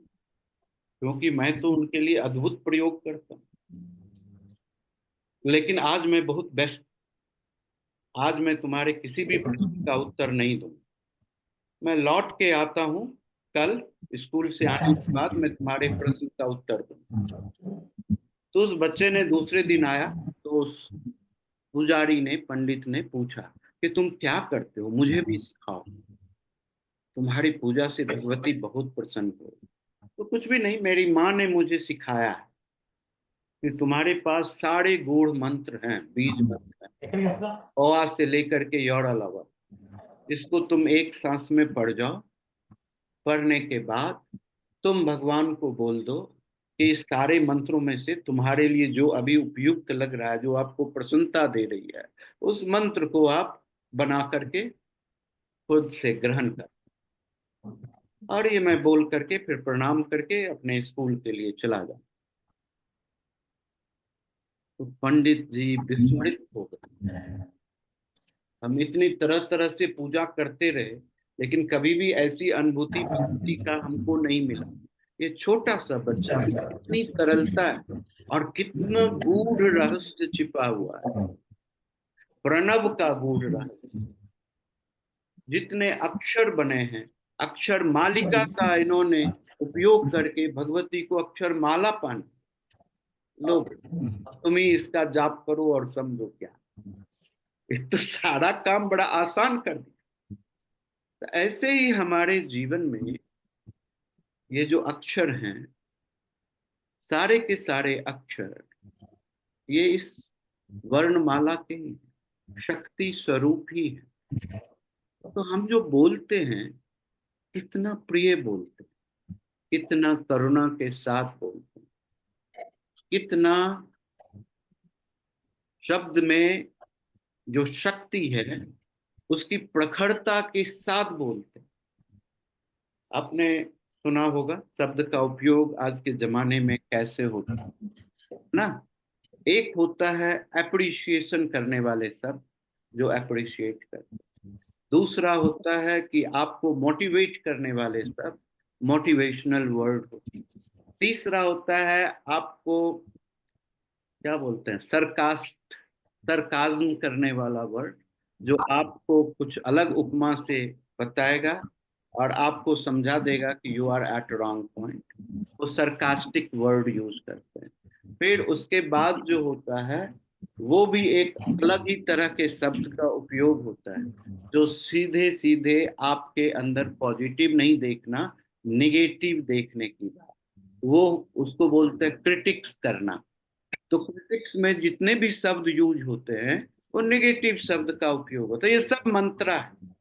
क्योंकि मैं तो उनके लिए अद्भुत प्रयोग करता हूँ। लेकिन आज मैं बहुत व्यस्त, आज मैं तुम्हारे किसी भी प्रश्न का उत्तर नहीं दूंगा, मैं लौट के आता हूँ, कल स्कूल से आने के बाद मैं तुम्हारे प्रश्न का उत्तर दूंगा। तो उस बच्चे ने दूसरे दिन आया, तो उस पुजारी ने, पंडित ने पूछा कि तुम क्या करते हो, मुझे भी सिखाओ, तुम्हारी पूजा से भगवती बहुत प्रसन्न हो। तो कुछ भी नहीं, मेरी माँ ने मुझे सिखाया है कि तुम्हारे पास सारे गूढ़ मंत्र हैं, बीज मंत्र हैं, ओ आ से लेकर के योड़ा लवा, इसको तुम एक सांस में पढ़ जाओ। पढ़ने के बाद तुम भगवान को बोल दो कि इस सारे मंत्रों में से तुम्हारे लिए जो अभी उपयुक्त लग रहा है, जो आपको प्रसन्नता दे रही है, उस मंत्र को आप बना करके खुद से ग्रहण कर। और ये मैं बोल करके फिर प्रणाम करके अपने स्कूल के लिए चला जाऊं। तो पंडित जी विस्मृत हो गए। हम इतनी तरह तरह से पूजा करते रहे, लेकिन कभी भी ऐसी अनुभूति भक्ति का हमको नहीं मिला। ये छोटा सा बच्चा में कितनी सरलता है और कितना गूढ़ रहस्य छिपा हुआ है, प्रणव का गूढ़ रहस्य। जितने अक्षर बने हैं, अक्षर मालिका का इन्होंने उपयोग करके भगवती को अक्षर माला पान। लो तुम ही इसका जाप करो और समझो क्या, इस तो सारा काम बड़ा आसान कर दिया। तो ऐसे ही हमारे जीवन में ये जो अक्षर हैं, सारे के सारे अक्षर, ये इस वर्णमाला के शक्ति स्वरूप ही है। तो हम जो बोलते हैं, कितना प्रिय बोलते हैं, कितना करुणा के साथ बोलते हैं, कितना शब्द में जो शक्ति है उसकी प्रखरता के साथ बोलते हैं। आपने सुना होगा शब्द का उपयोग आज के जमाने में कैसे होता है ना। एक होता है एप्रिशिएशन करने वाले शब्द, जो अप्रिशिएट करते हैं। दूसरा होता है कि आपको मोटिवेट करने वाले शब्द, मोटिवेशनल वर्ड होती है। तीसरा होता है आपको क्या बोलते हैं, सरकाज्म करने वाला वर्ड, जो आपको कुछ अलग उपमा से बताएगा और आपको समझा देगा कि you are at wrong point, वो सरकास्टिक वर्ड यूज करते हैं। फिर उसके बाद जो होता है वो भी एक अलग ही तरह के शब्द का उपयोग होता है, जो सीधे सीधे आपके अंदर पॉजिटिव नहीं देखना, निगेटिव देखने की बात, वो उसको बोलते हैं क्रिटिक्स करना। तो क्रिटिक्स में जितने भी शब्द यूज होते हैं वो नेगेटिव शब्द का उपयोग होता है। ये सब मंत्रा है।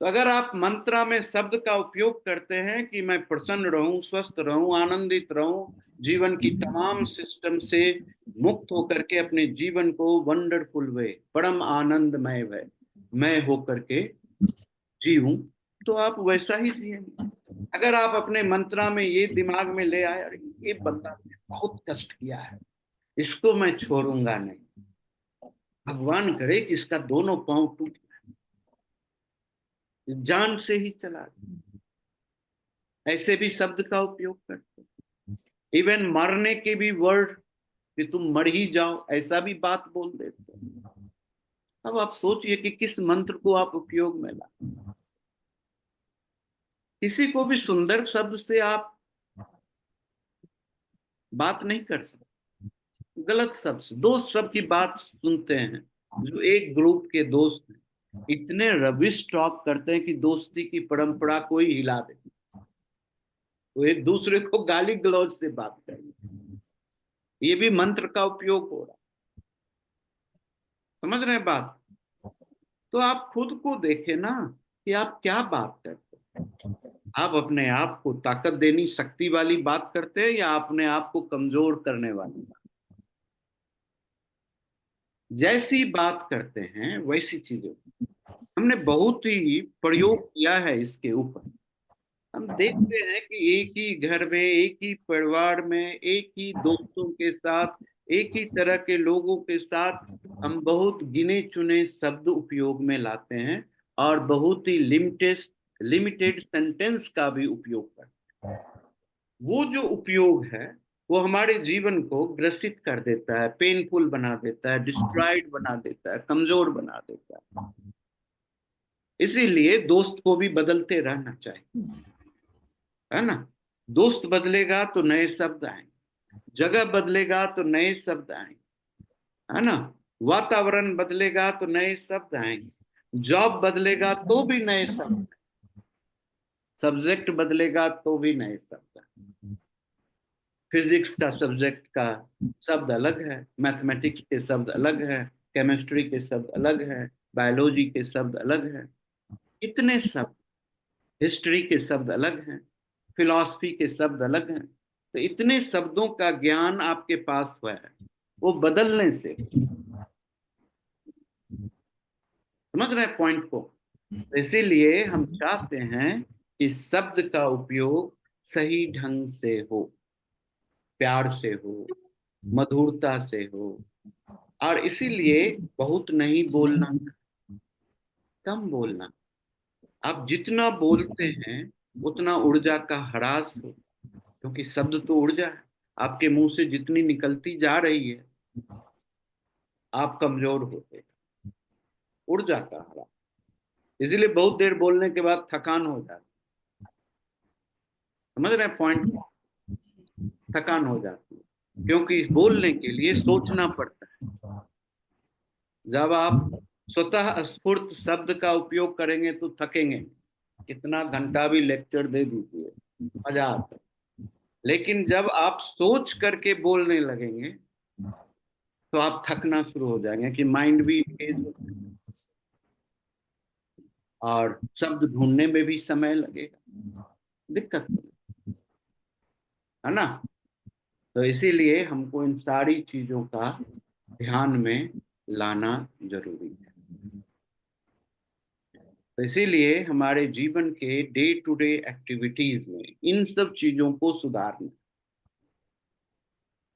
तो अगर आप मंत्रा में शब्द का उपयोग करते हैं कि मैं प्रसन्न रहूं, स्वस्थ रहूं, आनंदित रहूं, जीवन की तमाम सिस्टम से मुक्त होकर के अपने जीवन को वंडरफुल वे, परम आनंदमय वे मैं होकर के जीऊं, तो आप वैसा ही जिएंगे। अगर आप अपने मंत्रा में ये दिमाग में ले आए, अरे ये बंदा ने बहुत कष्ट किया है, इसको मैं छोड़ूंगा नहीं, भगवान करे कि इसका दोनों पांव टूट जान से ही चला जाए, ऐसे भी शब्द का उपयोग करते हैं। इवन मरने के भी वर्ड कि तुम मर ही जाओ, ऐसा भी बात बोल देते हैं। अब आप सोचिए कि किस मंत्र को आप उपयोग में ला। किसी को भी सुंदर शब्द से आप बात नहीं कर सकते, गलत शब्द से। दोस्त सब की बात सुनते हैं, जो एक ग्रुप के दोस्त हैं, इतने रबिश टॉक करते हैं कि दोस्ती की परंपरा को ही हिला दे। वो एक दूसरे को गाली गलौज से बात करेंगे, ये भी मंत्र का उपयोग हो रहा है। समझ रहे हैं बात? तो आप खुद को देखें ना कि आप क्या बात करते हैं। आप अपने आप को ताकत देनी, शक्ति वाली बात करते हैं या अपने आप को कमजोर करने वाली बात? जैसी बात करते हैं वैसी चीजें। हमने बहुत ही प्रयोग किया है इसके ऊपर। हम देखते हैं कि एक ही घर में, एक ही परिवार में, एक ही दोस्तों के साथ, एक ही तरह के लोगों के साथ हम बहुत गिने चुने शब्द उपयोग में लाते हैं और बहुत ही लिमिटेड सेंटेंस का भी उपयोग करते हैं। वो जो उपयोग है वो हमारे जीवन को ग्रसित कर देता है, पेनफुल बना देता है, डिस्ट्रॉयड बना देता है, कमजोर बना देता है। इसीलिए दोस्त को भी बदलते रहना चाहिए, है ना? दोस्त बदलेगा तो नए शब्द आएंगे, जगह बदलेगा तो नए शब्द आएंगे, है ना? वातावरण बदलेगा तो नए शब्द आएंगे, जॉब बदलेगा तो भी नए शब्द, सब्जेक्ट बदलेगा तो भी नए शब्द आएंगे। फिजिक्स का सब्जेक्ट का शब्द अलग है, मैथमेटिक्स के शब्द अलग है, केमिस्ट्री के शब्द अलग है, बायोलॉजी के शब्द अलग है, इतने शब्द, हिस्ट्री के शब्द अलग हैं, फिलॉसफी के शब्द अलग हैं। तो इतने शब्दों का ज्ञान आपके पास हुआ है, वो बदलने से, समझ रहे हैं पॉइंट को? इसीलिए हम चाहते हैं कि शब्द का उपयोग सही ढंग से हो, प्यार से हो, मधुरता से हो, और इसीलिए बहुत नहीं बोलना, कम बोलना। आप जितना बोलते हैं उतना ऊर्जा का ह्रास हो, क्योंकि शब्द तो ऊर्जा है। आपके मुंह से जितनी निकलती जा रही है आप कमजोर होते, ऊर्जा का ह्रास। इसीलिए बहुत देर बोलने के बाद थकान हो जाती, समझ रहे हैं पॉइंट? थकान हो जाती है, क्योंकि बोलने के लिए सोचना पड़ता है। जब आप स्वतः स्फूर्त शब्द का उपयोग करेंगे तो थकेंगे। कितना घंटा भी लेक्चर दे दीजिए, मजा आता है। लेकिन जब आप सोच करके बोलने लगेंगे तो आप थकना शुरू हो जाएंगे, कि माइंड भी तेज हो जाएगा और शब्द ढूंढने में भी समय लगेगा, दिक्कत है ना? तो इसीलिए हमको इन सारी चीजों का ध्यान में लाना जरूरी है। तो इसीलिए हमारे जीवन के डे टू डे एक्टिविटीज में इन सब चीजों को सुधारना,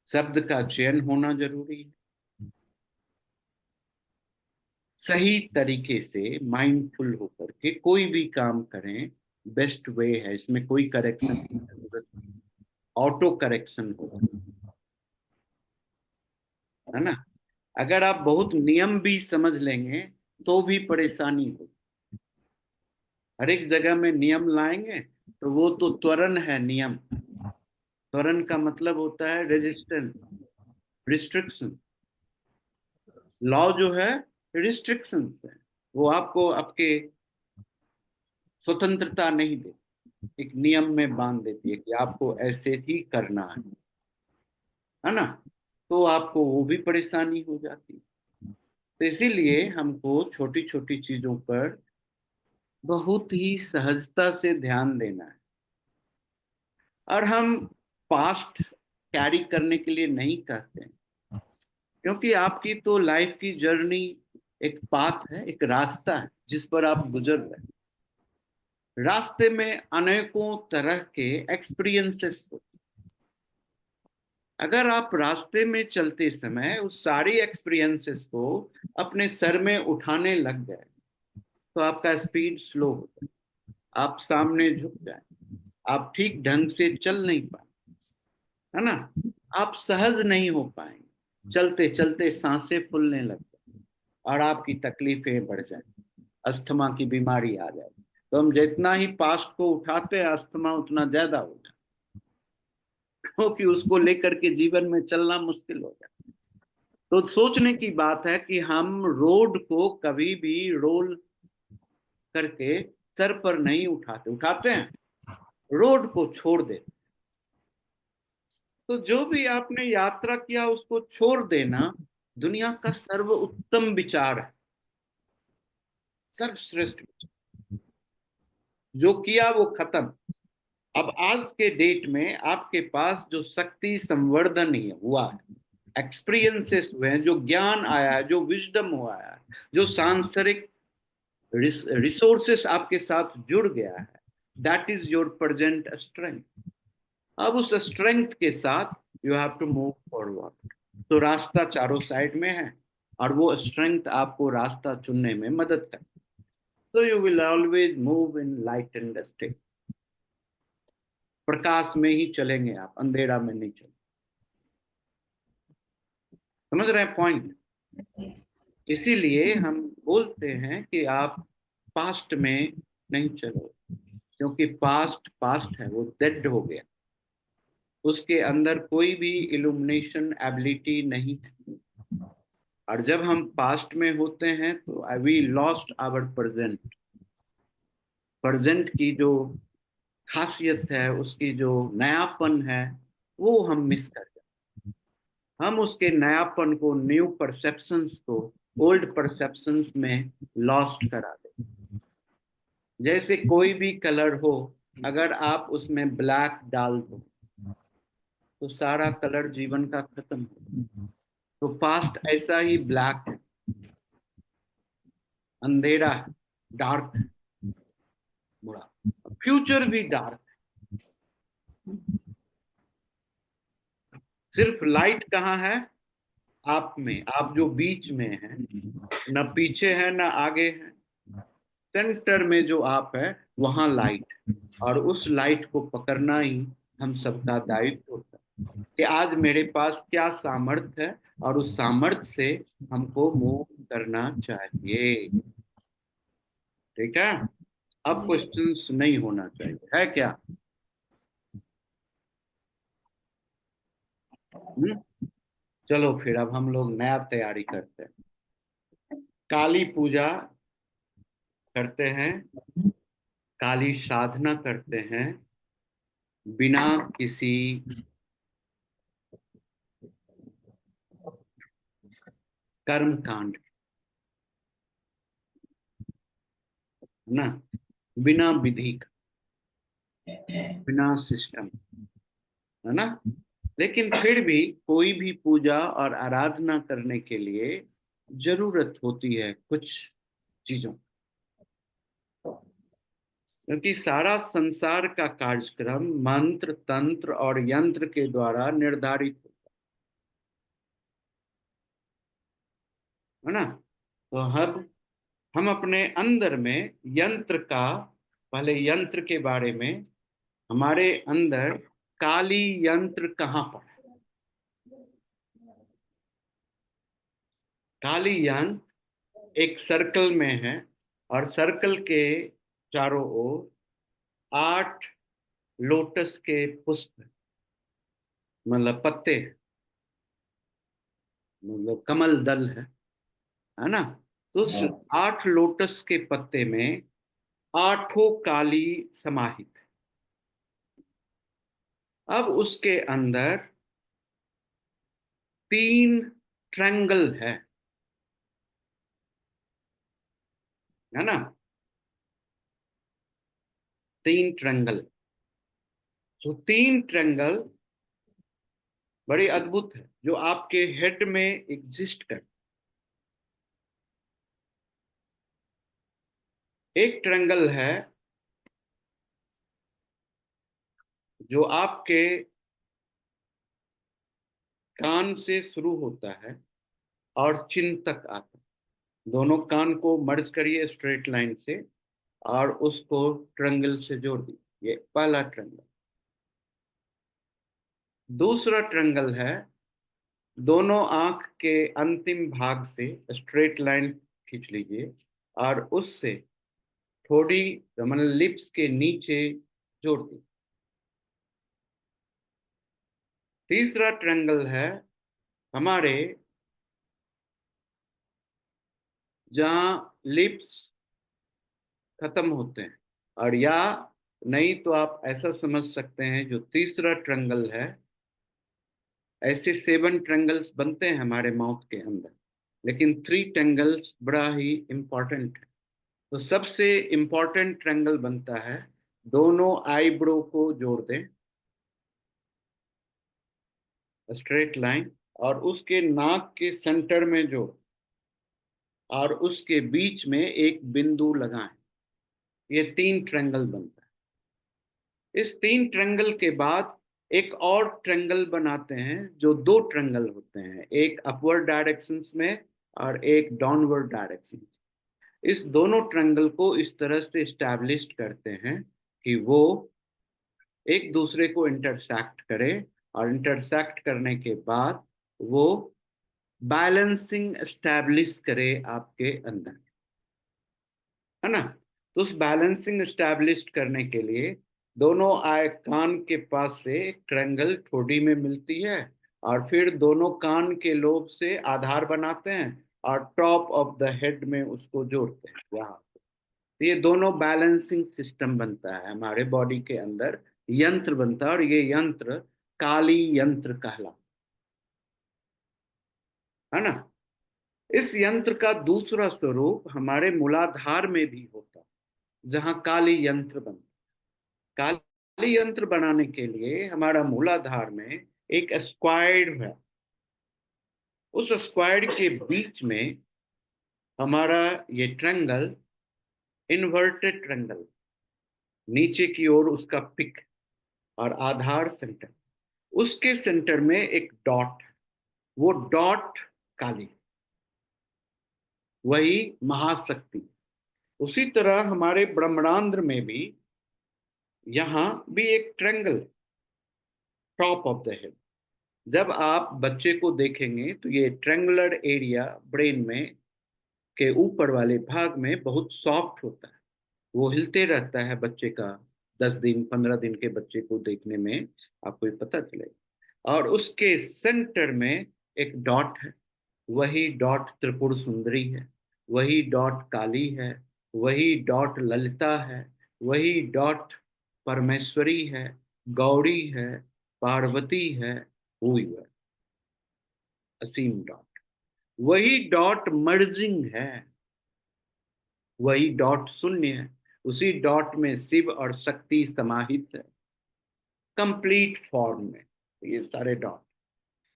शब्द का चयन होना जरूरी है, सही तरीके से माइंडफुल होकर के कोई भी काम करें, बेस्ट वे है, इसमें कोई करेक्शन की जरूरत नहीं, ऑटो करेक्शन होगा, है ना? अगर आप बहुत नियम भी समझ लेंगे तो भी परेशानी होगी। हर एक जगह में नियम लाएंगे तो वो तो त्वरण है, नियम। त्वरण का मतलब होता है रेजिस्टेंस, रिस्ट्रिक्शन। लॉ जो है रिस्ट्रिक्शंस है, वो आपको आपके स्वतंत्रता नहीं दे, एक नियम में बांध देती है कि आपको ऐसे ही करना है ना। तो आपको वो भी परेशानी हो जाती है। तो इसीलिए हमको छोटी छोटी चीजों पर बहुत ही सहजता से ध्यान देना है। और हम पास्ट कैरी करने के लिए नहीं कहते हैं, क्योंकि आपकी तो लाइफ की जर्नी एक पाथ है, एक रास्ता है जिस पर आप गुजर रहे हैं। रास्ते में अनेकों तरह के एक्सपीरियंसेस होते। अगर आप रास्ते में चलते समय उस सारी एक्सपीरियंसेस को अपने सर में उठाने लग गए तो आपका स्पीड स्लो हो जाए, आप सामने झुक जाए, आप ठीक ढंग से चल नहीं पाए, है ना। आप सहज नहीं हो पाएंगे, चलते चलते सांसें फूलने लग जाए और आपकी तकलीफें बढ़ जाए, अस्थमा की बीमारी आ जाए। तो हम जितना ही पास्ट को उठाते हैं अस्थमा उतना ज्यादा होता है, क्योंकि उसको लेकर के जीवन में चलना मुश्किल हो जाता है। तो सोचने की बात है कि हम रोड को कभी भी रोल करके सर पर नहीं उठाते, उठाते हैं रोड को छोड़ देते। तो जो भी आपने यात्रा किया उसको छोड़ देना दुनिया का सर्वोत्तम विचार है, सर्वश्रेष्ठ विचार। जो किया वो खत्म। अब आज के डेट में आपके पास जो शक्ति संवर्धन ही हुआ है, एक्सपीरियंसेस हुए हैं, जो ज्ञान आया है, जो विजडम हुआ है, जो सांसारिक रिसोर्सेस आपके साथ जुड़ गया है, that is your present strength. अब उस स्ट्रेंथ के साथ you have to move forward. तो रास्ता चारों साइड में है और वो स्ट्रेंथ आपको रास्ता चुनने में मदद करता है। तो you will always move in light and state. प्रकाश में ही चलेंगे आप, अंधेरा में नहीं चलेंगे। समझ रहे हैं पॉइंट? इसीलिए हम बोलते हैं कि आप पास्ट में नहीं चलो, क्योंकि पास्ट पास्ट है, वो डेड हो गया, उसके अंदर कोई भी इल्यूमिनेशन एबिलिटी नहीं है। और जब हम पास्ट में होते हैं तो we lost our present. Present की जो खासियत है, उसकी जो नयापन है, वो हम मिस कर जाते। हम उसके नयापन को, न्यू परसेप्शंस को ओल्ड परसेप्शंस में लॉस्ट करा देते। जैसे कोई भी कलर हो, अगर आप उसमें ब्लैक डाल दो तो सारा कलर जीवन का खत्म हो। तो पास्ट ऐसा ही ब्लैक है, अंधेरा है, डार्क है, बुरा। फ्यूचर भी डार्क है। सिर्फ लाइट कहाँ है? आप में, आप जो बीच में है, न पीछे है न आगे है, सेंटर में जो आप है वहां लाइट है। और उस लाइट को पकड़ना ही हम सबका दायित्व होता है कि आज मेरे पास क्या सामर्थ्य है और उस सामर्थ्य से हमको मूव करना चाहिए। ठीक है? अब क्वेश्चंस नहीं होना चाहिए, है क्या? चलो फिर अब हम लोग नया तैयारी करते हैं। काली पूजा करते हैं, काली साधना करते हैं, बिना किसी कर्म कांड, ना, बिना विधि का, बिना सिस्टम, है ना। लेकिन फिर भी कोई भी पूजा और आराधना करने के लिए जरूरत होती है कुछ चीजों, क्योंकि सारा संसार का कार्यक्रम मंत्र, तंत्र और यंत्र के द्वारा निर्धारित होता है ना। तो हम अपने अंदर में यंत्र का, पहले यंत्र के बारे में, हमारे अंदर काली यंत्र कहाँ पर है? काली यंत्र एक सर्कल में है और सर्कल के चारों ओर 8 लोटस के पुष्प, मतलब पत्ते, मतलब कमल दल है ना। तो उस हाँ 8 लोटस के पत्ते में 8 काली समाहित है। अब उसके अंदर 3 ट्रायंगल है ना, 3 ट्रायंगल। तो 3 ट्रायंगल बड़े अद्भुत है, जो आपके हेड में एग्जिस्ट कर। एक ट्रायंगल है जो आपके कान से शुरू होता है और चिन तक आता है। दोनों कान को मर्ज करिए स्ट्रेट लाइन से और उसको ट्रायंगल से जोड़ दीजिए। ये पहला ट्रायंगल। दूसरा ट्रायंगल है दोनों आंख के अंतिम भाग से स्ट्रेट लाइन खींच लीजिए और उससे थोड़ी मतलब लिप्स के नीचे जोड़ दीजिए। तीसरा ट्रायंगल है हमारे जहां लिप्स खत्म होते हैं, और या नहीं तो आप ऐसा समझ सकते हैं, जो तीसरा ट्रायंगल है, ऐसे 7 ट्रायंगल्स बनते हैं हमारे माउथ के अंदर, लेकिन 3 ट्रायंगल्स बड़ा ही इंपॉर्टेंट है। तो सबसे इंपॉर्टेंट ट्रायंगल बनता है, दोनों आईब्रो को जोड़ दें स्ट्रेट लाइन, और उसके नाक के सेंटर में जोड़, और उसके बीच में एक बिंदु लगाएं। ये 3 ट्रायंगल बनता है। इस 3 ट्रायंगल के बाद एक और ट्रायंगल बनाते हैं, जो 2 ट्रायंगल होते हैं, एक अपवर्ड डायरेक्शन में और एक डाउनवर्ड डायरेक्शन। इस दोनों ट्रायंगल को इस तरह से एस्टैब्लिश करते हैं कि वो एक दूसरे को इंटरसेक्ट करे, और इंटरसेक्ट करने के बाद वो बैलेंसिंग एस्टैब्लिश करे आपके अंदर, है ना। तो उस बैलेंसिंग एस्टैब्लिश करने के लिए दोनों आय कान के पास से एक ट्रायंगल ठोड़ी में मिलती है, और फिर दोनों कान के लोब से आधार बनाते हैं और टॉप ऑफ द हेड में उसको जोड़ते हैं यहाँ। तो ये दोनों बैलेंसिंग सिस्टम बनता है हमारे बॉडी के अंदर, यंत्र बनता है, और ये यंत्र काली यंत्र कहला, है ना। इस यंत्र का दूसरा स्वरूप हमारे मूलाधार में भी होता है, जहां काली यंत्र बनता है। काली यंत्र बनाने के लिए हमारा मूलाधार में एक स्क्वायर है। उस स्क्वायर के बीच में हमारा ये ट्रायंगल, इन्वर्टेड ट्रायंगल, नीचे की ओर उसका पिक और आधार सेंटर, उसके सेंटर में एक डॉट है। वो डॉट काली, वही महाशक्ति। उसी तरह हमारे ब्रह्मांड में भी यहां भी एक triangle, top of the head. जब आप बच्चे को देखेंगे तो ये ट्रायंगुलर एरिया ब्रेन में के ऊपर वाले भाग में बहुत सॉफ्ट होता है, वो हिलते रहता है बच्चे का। 10 दिन 15 दिन के बच्चे को देखने में आपको ये पता चलेगा। और उसके सेंटर में एक डॉट है, वही डॉट त्रिपुर सुंदरी है, वही डॉट काली है, वही डॉट ललिता है, वही डॉट परमेश्वरी है, गौरी है, पार्वती है, हुई है असीम डॉट। वही डॉट मर्जिंग है, वही डॉट शून्य है। उसी डॉट में शिव और शक्ति समाहित है कंप्लीट फॉर्म में। ये सारे डॉट,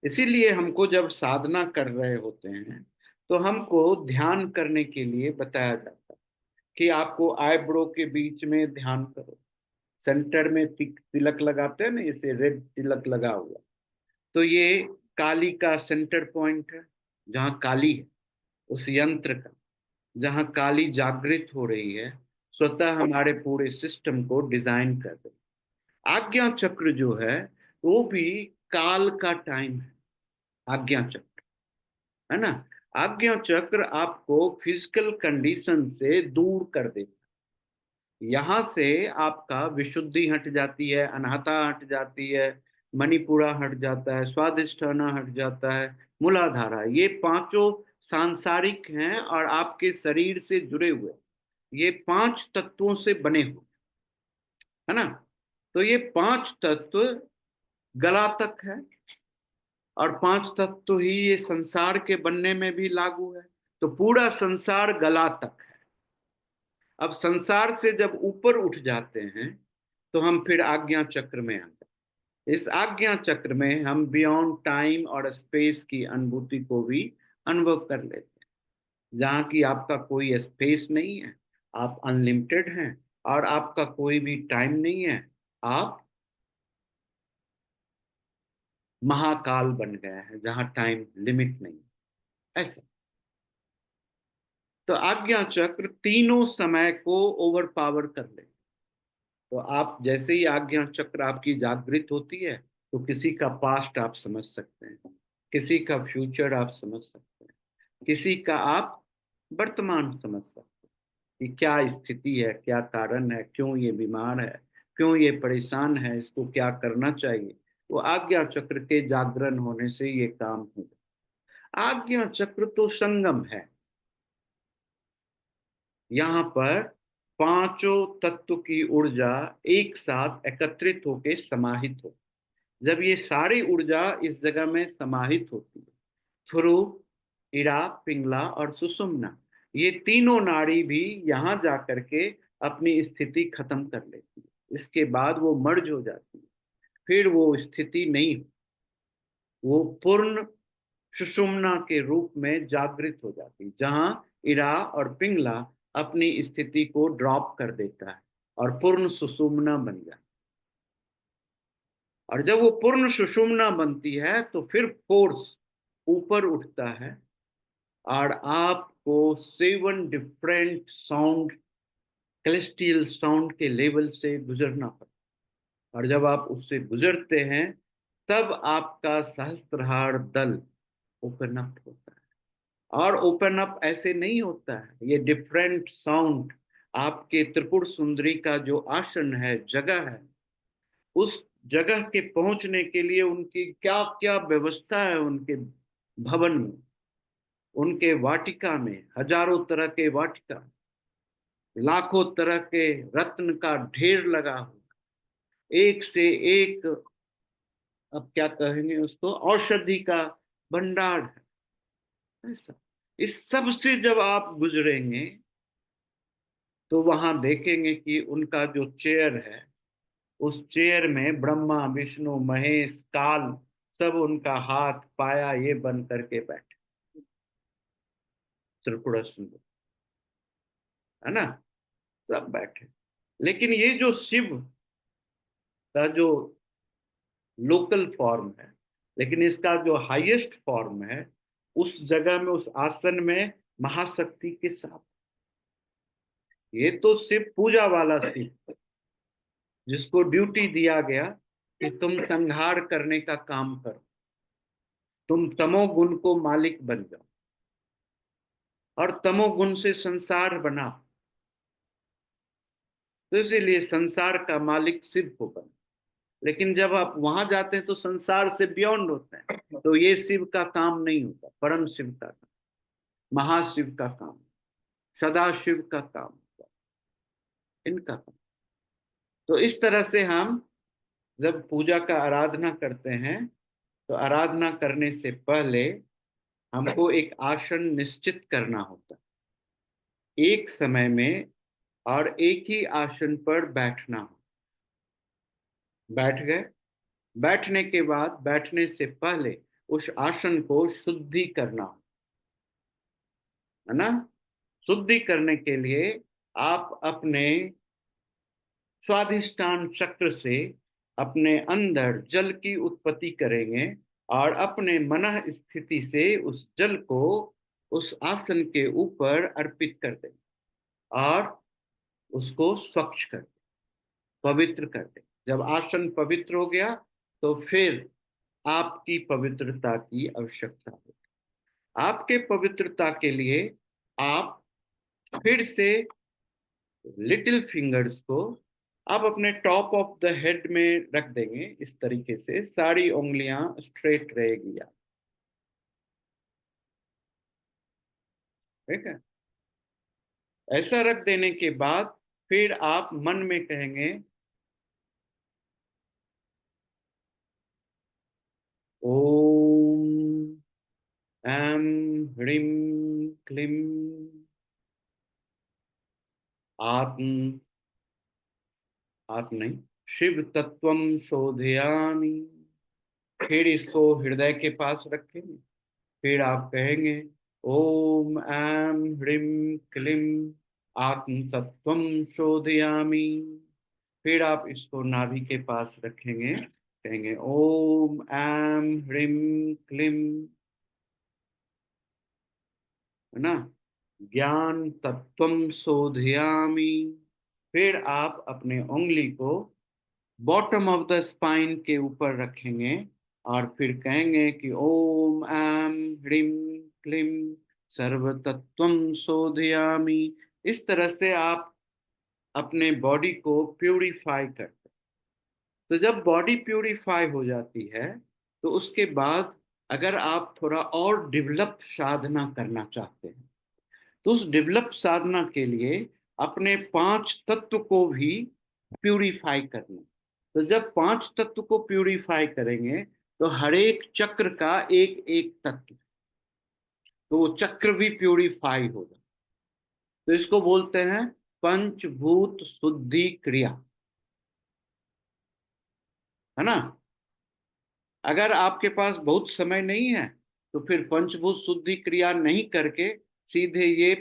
इसीलिए हमको जब साधना कर रहे होते हैं तो हमको ध्यान करने के लिए बताया जाता है कि आपको आईब्रो के बीच में ध्यान करो, सेंटर में तिलक लगाते हैं ना, इसे रेड तिलक लगा हुआ, तो ये काली का सेंटर पॉइंट है, जहाँ काली है उस यंत्र का, जहाँ काली जागृत हो रही है, स्वतः हमारे पूरे सिस्टम को डिजाइन कर रही है। आज्ञा चक्र जो है वो भी काल का टाइम है। आज्ञा चक्र, है ना। आज्ञा चक्र आपको फिजिकल कंडीशन से दूर कर देता यहां से आपका विशुद्धि हट जाती है, अनाहता हट जाती है, मणिपुरा हट जाता है, स्वाधिष्ठाना हट जाता है, मूलाधारा। ये पांचों सांसारिक हैं और आपके शरीर से जुड़े हुए, ये 5 तत्वों से बने हुए, है ना। तो ये 5 तत्व गला तक है, और 5 तत्व ही ये संसार के बनने में भी लागू है। तो पूरा संसार गला तक है। अब संसार से जब ऊपर उठ जाते हैं तो हम फिर आज्ञा चक्र में आते हैं। इस आज्ञा चक्र में हम बियॉन्ड टाइम और स्पेस की अनुभूति को भी अनुभव कर लेते हैं, जहाँ की आपका कोई स्पेस नहीं है, आप अनलिमिटेड हैं, और आपका कोई भी टाइम नहीं है, आप महाकाल बन गए हैं, जहाँ टाइम लिमिट नहीं है। ऐसा। तो आज्ञा चक्र तीनों समय को ओवर पावर कर ले। तो आप जैसे ही आज्ञा चक्र आपकी जागृत होती है, तो किसी का पास्ट आप समझ सकते हैं, किसी का फ्यूचर आप समझ सकते हैं, किसी का आप वर्तमान समझ सकते हैं कि क्या स्थिति है, क्या कारण है, क्यों ये बीमार है, क्यों ये परेशान है, इसको क्या करना चाहिए। वो आज्ञा चक्र के जागरण होने से ये काम होगा। आज्ञा चक्र तो संगम है, यहाँ पर पांचों तत्व की ऊर्जा एक साथ एकत्रित होकर समाहित हो। जब ये सारी ऊर्जा इस जगह में समाहित होती है थ्रू इरा, पिंगला और सुषुम्ना, ये तीनों नाड़ी भी यहाँ जाकर के अपनी स्थिति खत्म कर लेती है। इसके बाद वो मर्ज हो जाती है, फिर वो स्थिति नहीं, वो पूर्ण सुषुम्ना के रूप में जागृत हो जाती, जहां इरा और पिंगला अपनी स्थिति को ड्रॉप कर देता है और पूर्ण सुषुम्ना बन जाती है। और जब वो पूर्ण सुषुम्ना बनती है तो फिर फोर्स ऊपर उठता है और आपको 7 डिफरेंट साउंड, कैलेस्टियल साउंड के लेवल से गुजरना पड़ता है। और जब आप उससे गुजरते हैं तब आपका सहस्त्रहार दल ओपन अप होता है। और ओपन अप ऐसे नहीं होता है, ये डिफरेंट साउंड आपके त्रिपुर सुंदरी का जो आसन है, जगह है, उस जगह के पहुंचने के लिए उनकी क्या क्या व्यवस्था है, उनके भवन में, उनके वाटिका में हजारों तरह के वाटिका, लाखों तरह के रत्न का ढेर लगा हो, एक से एक, अब क्या कहेंगे उसको, औषधि का भंडार है। ऐसा इस सब से जब आप गुजरेंगे तो वहां देखेंगे कि उनका जो चेयर है, उस चेयर में ब्रह्मा, विष्णु, महेश, काल सब उनका हाथ पाया ये बन करके बैठे, त्रिपुरा सुंदर, है ना, सब बैठे। लेकिन ये जो शिव का जो लोकल फॉर्म है, लेकिन इसका जो हाईएस्ट फॉर्म है, उस जगह में, उस आसन में महाशक्ति के साथ, ये तो शिव पूजा वाला शिव, जिसको ड्यूटी दिया गया कि तुम संहार करने का काम करो, तुम तमोगुण को मालिक बन जाओ और तमोगुण से संसार बनाओ। तो इसीलिए संसार का मालिक शिव को बना। लेकिन जब आप वहां जाते हैं तो संसार से बियॉन्ड होते हैं, तो ये शिव का काम नहीं होता, परम शिव का काम, महाशिव का काम, सदाशिव का काम होता है, इनका काम। तो इस तरह से हम जब पूजा का आराधना करते हैं तो आराधना करने से पहले हमको एक आसन निश्चित करना होता है, एक समय में और एक ही आसन पर बैठना हो। बैठ गए, बैठने के बाद बैठने से पहले उस आसन को शुद्धि करना हो, है ना। शुद्धि करने के लिए आप अपने स्वाधिष्ठान चक्र से अपने अंदर जल की उत्पत्ति करेंगे और अपने मनः स्थिति से उस जल को उस आसन के ऊपर अर्पित कर देंगे और उसको स्वच्छ कर दें, पवित्र कर दें। जब आसन पवित्र हो गया तो फिर आपकी पवित्रता की आवश्यकता होगी। आपके पवित्रता के लिए आप फिर से लिटिल फिंगर्स को आप अपने टॉप ऑफ द हेड में रख देंगे। इस तरीके से सारी उंगलियां स्ट्रेट रहेगी। ठीक है। ऐसा रख देने के बाद फिर आप मन में कहेंगे ओम ऐम ह्रीम क्लीम आत्म आत्म नहीं शिव तत्वम शोधयामि। फिर इसको हृदय के पास रखेंगे। फिर आप कहेंगे ओम ऐम ह्रीम क्लीम आत्म तत्वम शोधयामि। फिर आप इसको नाभि के पास रखेंगे, कहेंगे ओम ऐम ह्रीम क्लीम, है ना, ज्ञान तत्वम शोधयामि। फिर आप अपने उंगली को बॉटम ऑफ द स्पाइन के ऊपर रखेंगे और फिर कहेंगे कि ओम ऐम ह्रीम क्लीम सर्व तत्वम शोधयामि। इस तरह से आप अपने बॉडी को प्यूरिफाई करते हैं। तो जब बॉडी प्यूरिफाई हो जाती है तो उसके बाद अगर आप थोड़ा और डेवलप साधना करना चाहते हैं तो उस डेवलप साधना के लिए अपने 5 तत्व को भी प्यूरिफाई करना। तो जब 5 तत्व को प्यूरिफाई करेंगे तो हर एक चक्र का एक एक तत्व, तो वो चक्र भी प्यूरिफाई होगा। तो इसको बोलते हैं पंचभूत शुद्धि क्रिया, है ना। अगर आपके पास बहुत समय नहीं है तो फिर पंचभूत शुद्धि क्रिया नहीं करके सीधे ये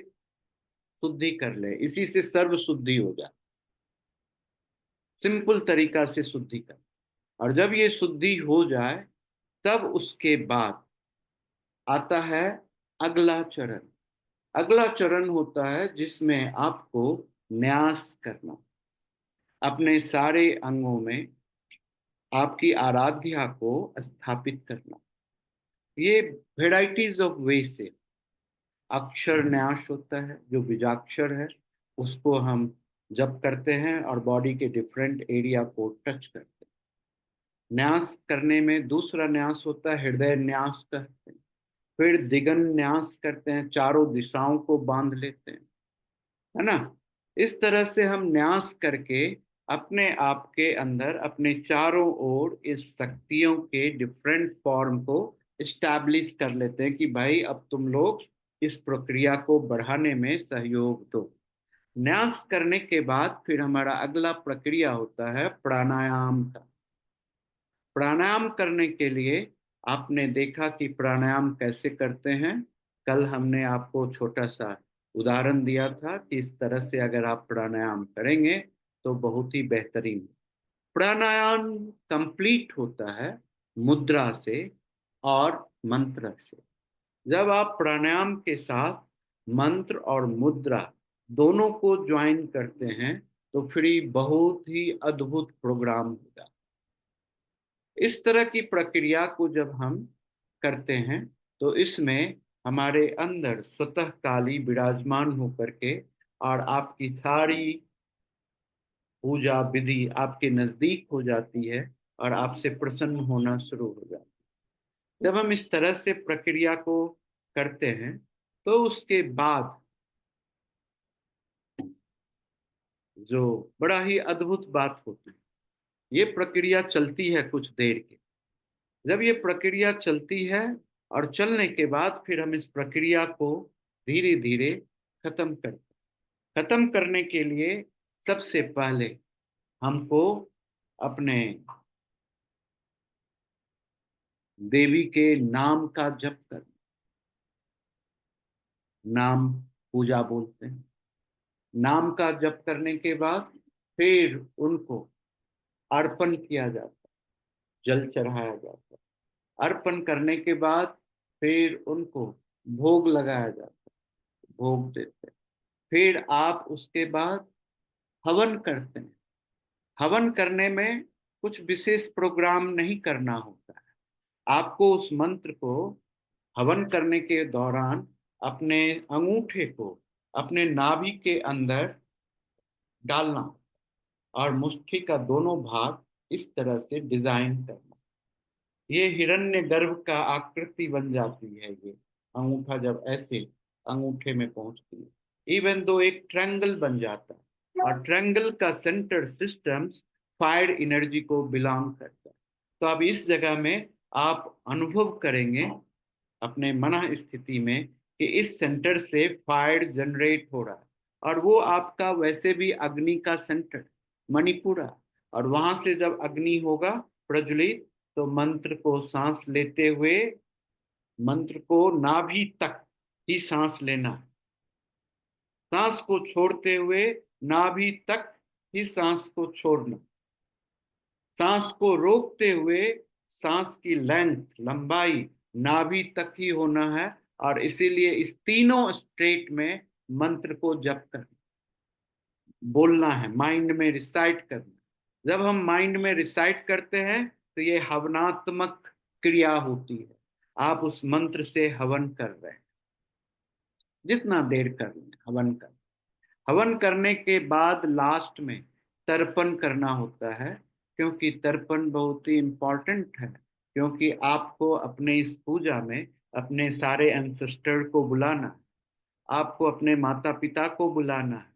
शुद्धि कर ले, इसी से सर्व शुद्धि हो जाए। सिंपल तरीका से शुद्धि कर, और जब ये शुद्धि हो जाए तब उसके बाद आता है अगला चरण। अगला चरण होता है जिसमें आपको न्यास करना, अपने सारे अंगों में आपकी आराध्या को स्थापित करना। ये वेराइटीज ऑफ वे से अक्षर न्यास होता है, जो बीजाक्षर है उसको हम जप करते हैं और बॉडी के डिफरेंट एरिया को टच करते हैं। न्यास करने में दूसरा न्यास होता है हृदय न्यास करते हैं। फिर दिगन न्यास करते हैं, चारों दिशाओं को बांध लेते हैं, है ना। इस तरह से हम न्यास करके अपने आप के अंदर अपने चारों ओर इस शक्तियों के डिफरेंट फॉर्म को इस्टेब्लिश कर लेते हैं कि भाई अब तुम लोग इस प्रक्रिया को बढ़ाने में सहयोग दो। न्यास करने के बाद फिर हमारा अगला प्रक्रिया होता है प्राणायाम का। प्राणायाम करने के लिए आपने देखा कि प्राणायाम कैसे करते हैं। कल हमने आपको छोटा सा उदाहरण दिया था कि इस तरह से अगर आप प्राणायाम करेंगे तो बहुत ही बेहतरीन। प्राणायाम कंप्लीट होता है मुद्रा से और मंत्र से। जब आप प्राणायाम के साथ मंत्र और मुद्रा दोनों को ज्वाइन करते हैं तो फिर बहुत ही अद्भुत प्रोग्राम होगा। इस तरह की प्रक्रिया को जब हम करते हैं तो इसमें हमारे अंदर स्वतः काली विराजमान होकर के और आपकी सारी पूजा विधि आपके नजदीक हो जाती है और आपसे प्रसन्न होना शुरू हो जाता है। जब हम इस तरह से प्रक्रिया को करते हैं तो उसके बाद जो बड़ा ही अद्भुत बात होती है, ये प्रक्रिया चलती है कुछ देर के। जब ये प्रक्रिया चलती है और चलने के बाद फिर हम इस प्रक्रिया को धीरे धीरे खत्म करते। खत्म करने के लिए सबसे पहले हमको अपने देवी के नाम का जप करना। नाम पूजा बोलते हैं। नाम का जप करने के बाद फिर उनको अर्पण किया जाता है, जल चढ़ाया जाता है। अर्पण करने के बाद फिर उनको भोग लगाया जाता है, भोग देते हैं। फिर आप उसके बाद हवन करते हैं। हवन करने में कुछ विशेष प्रोग्राम नहीं करना होता है। आपको उस मंत्र को हवन करने के दौरान अपने अंगूठे को अपने नाभि के अंदर डालना और मुट्ठी का दोनों भाग इस तरह से डिजाइन करना। ये हिरण्यगर्भ का आकृति बन जाती है। ये अंगूठा जब ऐसे अंगूठे में पहुंचती है, इवन दो एक ट्रायंगल बन जाता है, और ट्रायंगल का सेंटर सिस्टम फायर एनर्जी को बिलोंग करता है। तो अब इस जगह में आप अनुभव करेंगे अपने मन स्थिति में कि इस सेंटर से फायर जनरेट हो रहा है, और वो आपका वैसे भी अग्नि का सेंटर मणिपुरा, और वहां से जब अग्नि होगा प्रज्वलित, तो मंत्र को सांस लेते हुए मंत्र को नाभि तक ही सांस लेना है, सांस को छोड़ते हुए नाभि तक ही सांस को छोड़ना, सांस को रोकते हुए सांस की लेंथ लंबाई नाभि तक ही होना है, और इसीलिए इस तीनों स्टेट में मंत्र को जप कर बोलना है, माइंड में रिसाइट करना। जब हम माइंड में रिसाइट करते हैं तो ये हवनात्मक क्रिया होती है। आप उस मंत्र से हवन कर रहे हैं, जितना देर कर लें हवन कर। हवन करने के बाद लास्ट में तर्पण करना होता है, क्योंकि तर्पण बहुत ही इंपॉर्टेंट है, क्योंकि आपको अपने इस पूजा में अपने सारे एंसेस्टर को बुलाना है, आपको अपने माता पिता को बुलाना है,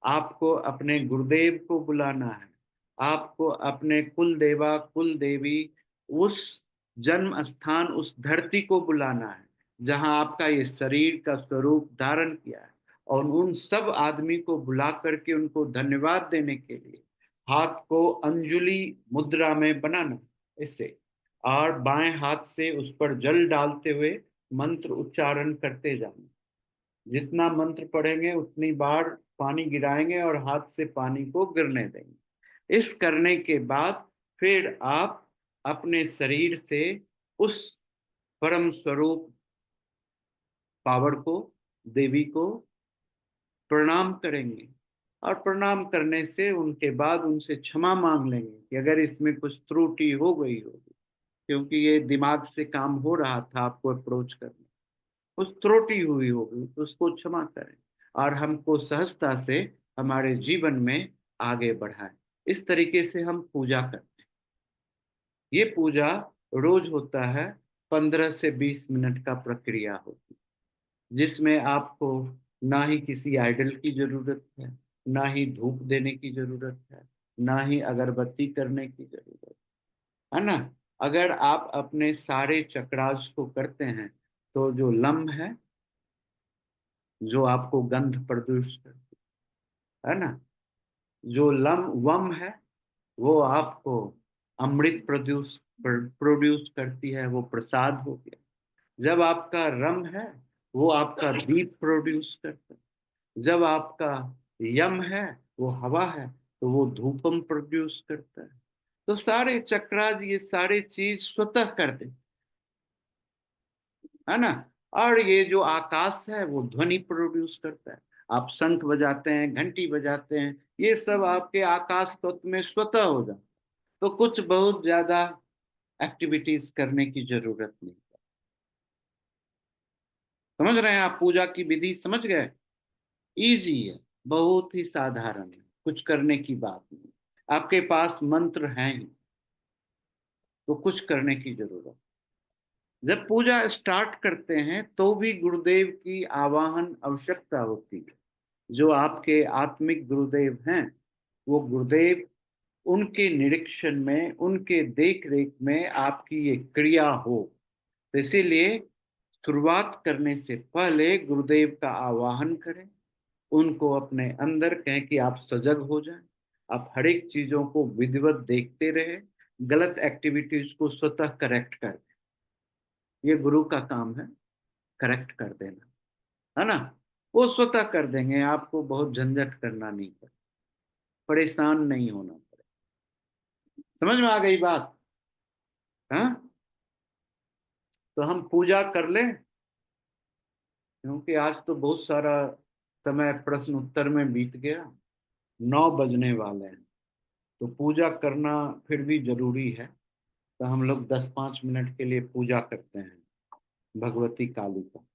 आपको अपने गुरुदेव को बुलाना है, आपको अपने कुल देवा कुल देवी उस जन्म स्थान उस धरती को बुलाना है जहां आपका ये शरीर का स्वरूप धारण किया है, और उन सब आदमी को बुला करके उनको धन्यवाद देने के लिए हाथ को अंजुलि मुद्रा में बनाना इससे, और बाएं हाथ से उस पर जल डालते हुए मंत्र उच्चारण करते जाना। जितना मंत्र पढ़ेंगे उतनी बार पानी गिराएंगे और हाथ से पानी को गिरने देंगे। इस करने के बाद फिर आप अपने शरीर से उस परम स्वरूप पावर को, देवी को प्रणाम करेंगे, और प्रणाम करने से उनके बाद उनसे क्षमा मांग लेंगे कि अगर इसमें कुछ त्रुटि हो गई होगी, क्योंकि ये दिमाग से काम हो रहा था आपको अप्रोच करने, कुछ त्रुटि हुई होगी तो उसको क्षमा करें और हमको सहजता से हमारे जीवन में आगे बढ़ाएं। इस तरीके से हम पूजा करते हैं। ये पूजा रोज होता है, 15 से 20 मिनट का प्रक्रिया होती है, जिसमें आपको ना ही किसी आइडल की जरूरत है, ना ही धूप देने की जरूरत है, ना ही अगरबत्ती करने की जरूरत है ना। अगर आप अपने सारे चक्रास को करते हैं तो जो लम्ब है, जो आपको गंध प्रोड्यूस करती है ना, जो वम है वो आपको अमृत प्रोड्यूस करती है, वो प्रसाद हो गया। जब आपका रम है वो आपका दीप प्रोड्यूस करता है। जब आपका यम है वो हवा है तो वो धूपम प्रोड्यूस करता है। तो सारे चक्रास ये सारे चीज स्वतः कर दे, है ना। और ये जो आकाश है वो ध्वनि प्रोड्यूस करता है। आप शंख बजाते हैं, घंटी बजाते हैं, ये सब आपके आकाश तत्व में स्वतः हो जाता है। तो कुछ बहुत ज्यादा एक्टिविटीज करने की जरूरत नहीं। समझ रहे हैं आप? पूजा की विधि समझ गए? इजी है, बहुत ही साधारण है, कुछ करने की बात नहीं। आपके पास मंत्र हैं ही, तो कुछ करने की जरूरत। जब पूजा स्टार्ट करते हैं तो भी गुरुदेव की आवाहन आवश्यकता होती है। जो आपके आत्मिक गुरुदेव हैं, वो गुरुदेव उनके निरीक्षण में, उनके देख रेख में आपकी ये क्रिया हो। तो इसीलिए शुरुआत करने से पहले गुरुदेव का आवाहन करें, उनको अपने अंदर कहें कि आप सजग हो जाएं, आप हर एक चीजों को विधिवत देखते रहे, गलत एक्टिविटीज को स्वतः करेक्ट कर दें। ये गुरु का काम है, करेक्ट कर देना, है ना। वो स्वतः कर देंगे, आपको बहुत झंझट करना नहीं पड़े, परेशान नहीं होना पड़े। समझ में आ गई बात? हाँ, तो हम पूजा कर लें, क्योंकि आज तो बहुत सारा समय प्रश्न उत्तर में बीत गया, 9 बजने वाले हैं। तो पूजा करना फिर भी जरूरी है, तो हम लोग 10-5 मिनट के लिए पूजा करते हैं भगवती काली का।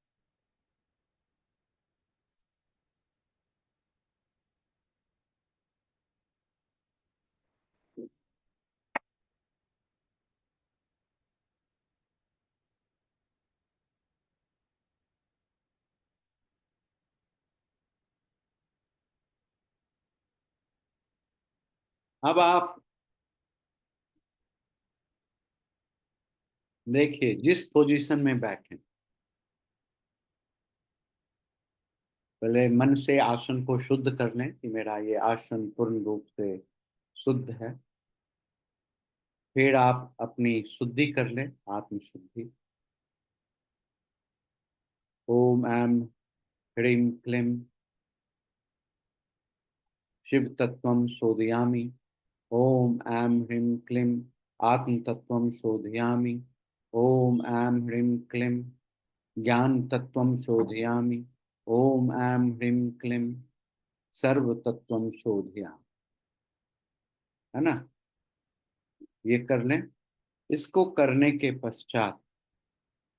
अब आप देखिए जिस पोजीशन में बैठे, पहले मन से आसन को शुद्ध कर लें कि मेरा ये आसन पूर्ण रूप से शुद्ध है। फिर आप अपनी शुद्धि कर लें, आत्मशुद्धि। ओम ऐम ह्रीं क्लीं शिव तत्वं शोधयामि। ओम ऐं ह्रीं क्लीं आत्म तत्वं शोधयामि। ओम ऐं ह्रीं क्लीं ज्ञान तत्वं शोधयामि। ओम ऐं ह्रीं क्लीं सर्व तत्वं शोधयामि। है ना, ये कर लें। इसको करने के पश्चात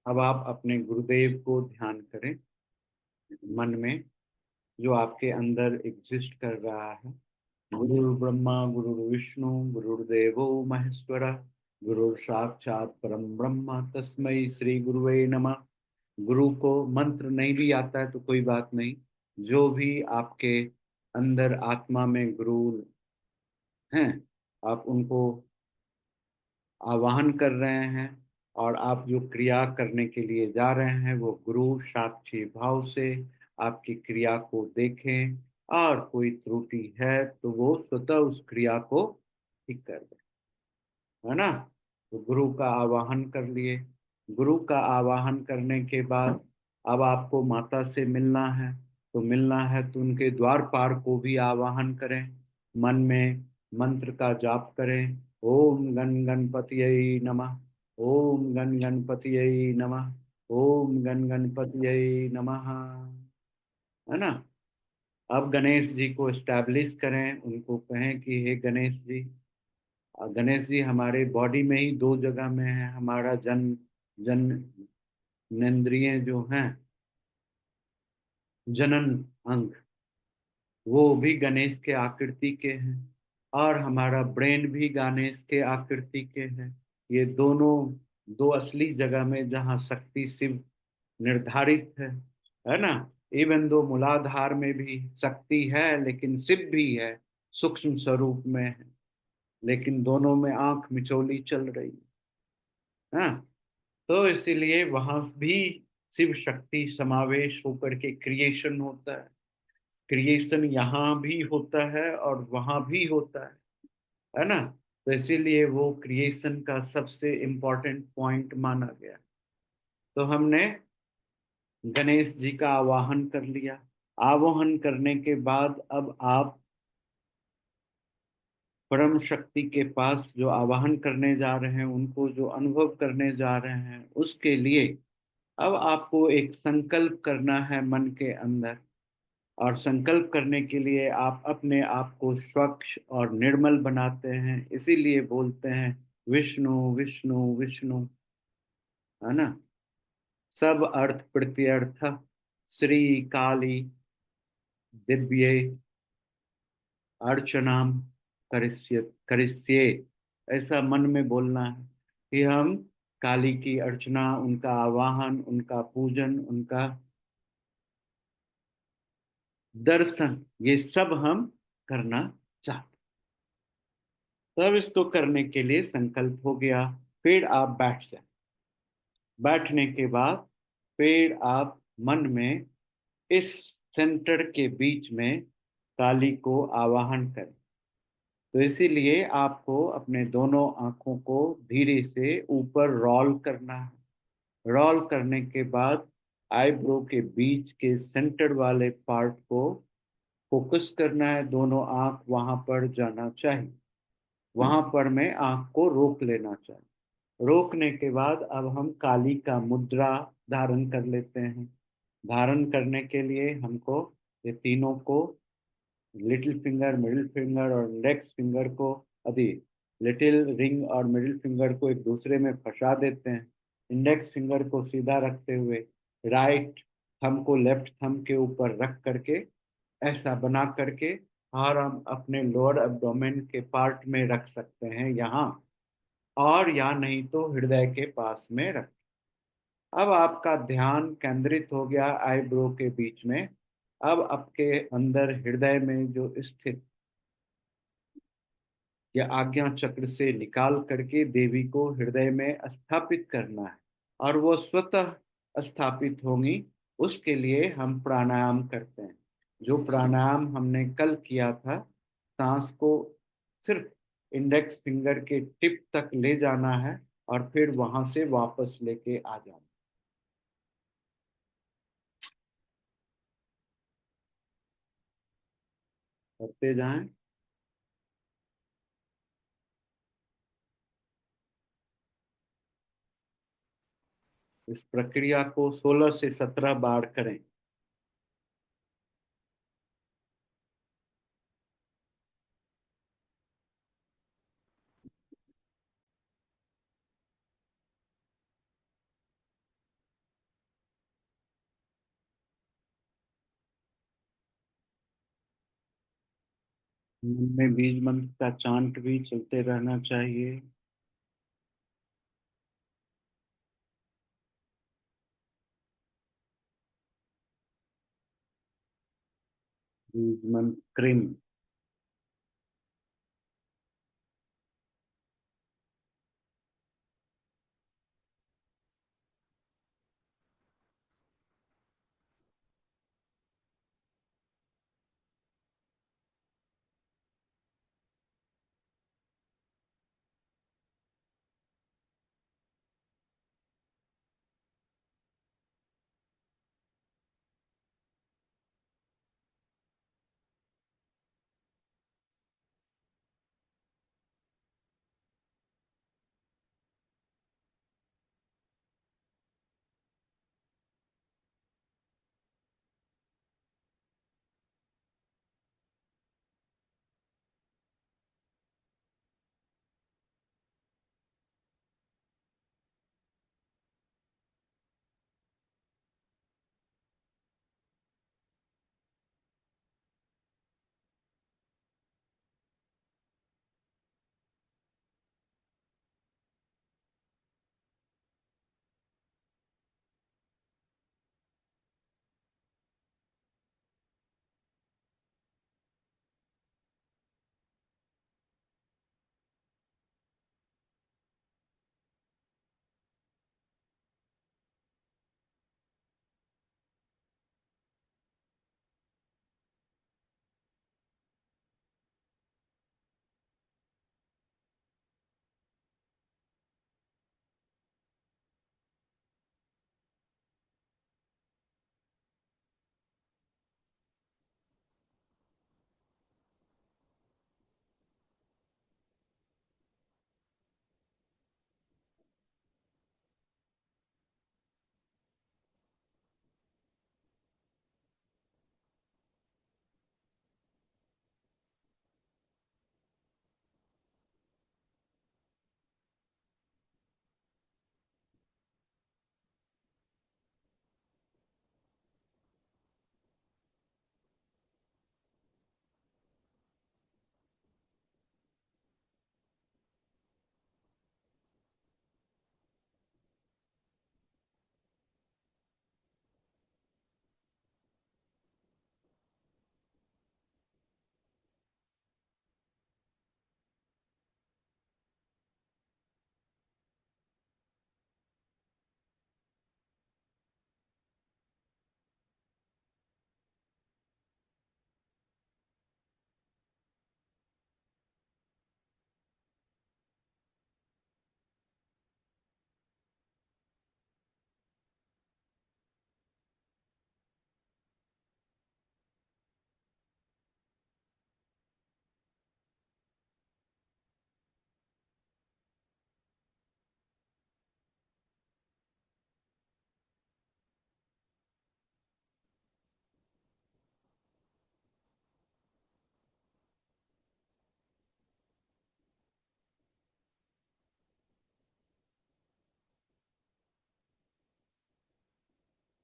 अब आप अपने गुरुदेव को ध्यान करें मन में, जो आपके अंदर एग्जिस्ट कर रहा है। गुरु ब्रह्मा गुरु विष्णु गुरुर्देवो महेश्वर गुरु साक्षात परम ब्रह्म तस्मै श्री गुरुवे नमः। गुरु को मंत्र नहीं भी आता है तो कोई बात नहीं, जो भी आपके अंदर आत्मा में गुरु हैं आप उनको आवाहन कर रहे हैं, और आप जो क्रिया करने के लिए जा रहे हैं वो गुरु साक्षी भाव से आपकी क्रिया को देखें, और कोई त्रुटि है तो वो स्वतः उस क्रिया को ठीक कर दे। है ना, तो गुरु का आवाहन कर लिए। गुरु का आवाहन करने के बाद अब आपको माता से मिलना है, तो मिलना है तो उनके द्वार पार को भी आवाहन करें, मन में मंत्र का जाप करें। ओम गण गणपतये नमः। ओम गण गणपतये नमः। ओम गण गणपतये नमः। है ना, अब गणेश जी को एस्टैब्लिश करें, उनको कहें कि हे गणेश जी, गणेश जी हमारे बॉडी में ही दो जगह में है, हमारा जननेंद्रिय जो हैं, जनन अंग, वो भी गणेश के आकृति के हैं, और हमारा ब्रेन भी गणेश के आकृति के हैं। ये दोनों दो असली जगह में जहाँ शक्ति शिव निर्धारित है ना। इवन दो मूलाधार में भी शक्ति है लेकिन शिव भी है, सूक्ष्म स्वरूप में है, लेकिन दोनों में आंख मिचौली चल रही है। हाँ, तो इसीलिए वहां भी शिव शक्ति समावेश होकर के क्रिएशन होता है। क्रिएशन यहाँ भी होता है और वहां भी होता है ना। तो इसीलिए वो क्रिएशन का सबसे इम्पोर्टेंट पॉइंट माना गया। तो हमने गणेश जी का आवाहन कर लिया। आवाहन करने के बाद अब आप परम शक्ति के पास जो आवाहन करने जा रहे हैं, उनको जो अनुभव करने जा रहे हैं, उसके लिए अब आपको एक संकल्प करना है मन के अंदर। और संकल्प करने के लिए आप अपने आप को स्वच्छ और निर्मल बनाते हैं, इसीलिए बोलते हैं विष्णु विष्णु विष्णु। है ना, सब अर्थ प्रत्यर्थ श्री काली दिव्ये अर्चनाम करिष्ये। ऐसा मन में बोलना है कि हम काली की अर्चना, उनका आवाहन, उनका पूजन, उनका दर्शन, ये सब हम करना चाहते। तब इसको करने के लिए संकल्प हो गया। फिर आप बैठ जाए। बैठने के बाद फिर आप मन में इस सेंटर के बीच में काली को आवाहन करें। तो इसीलिए आपको अपने दोनों आंखों को धीरे से ऊपर रोल करना है। रोल करने के बाद आईब्रो के बीच के सेंटर वाले पार्ट को फोकस करना है। दोनों आंख वहां पर जाना चाहिए, वहां पर मैं आंख को रोक लेना चाहिए। रोकने के बाद अब हम काली का मुद्रा धारण कर लेते हैं। धारण करने के लिए हमको ये तीनों को, लिटिल फिंगर, मिडिल फिंगर और इंडेक्स फिंगर को, अभी लिटिल रिंग और मिडिल फिंगर को एक दूसरे में फंसा देते हैं। इंडेक्स फिंगर को सीधा रखते हुए राइट थंब को लेफ्ट थंब के ऊपर रख करके ऐसा बना करके, और हम अपने लोअर एब्डोमेन के पार्ट में रख सकते हैं यहाँ, और या नहीं तो हृदय के पास में रख। अब आपका ध्यान केंद्रित हो गया आईब्रो के बीच में। अब आपके अंदर हृदय में जो स्थित या आज्ञा चक्र से निकाल करके देवी को हृदय में स्थापित करना है, और वो स्वतः स्थापित होंगी। उसके लिए हम प्राणायाम करते हैं। जो प्राणायाम हमने कल किया था, सांस को सिर्फ इंडेक्स फिंगर के टिप तक ले जाना है और फिर वहां से वापस लेके आ जाना। करते जाएं। इस प्रक्रिया को 16 से 17 बार करें। मन में बीज मंत्र का चांट भी चलते रहना चाहिए। बीज मंत्र क्रीम।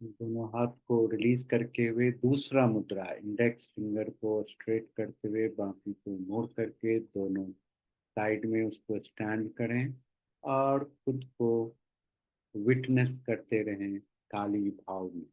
दोनों हाथ को रिलीज करके हुए दूसरा मुद्रा, इंडेक्स फिंगर को स्ट्रेट करते हुए बाकी को मोड़ करके दोनों साइड में उसको स्टैंड करें और खुद को विटनेस करते रहें काली भाव में।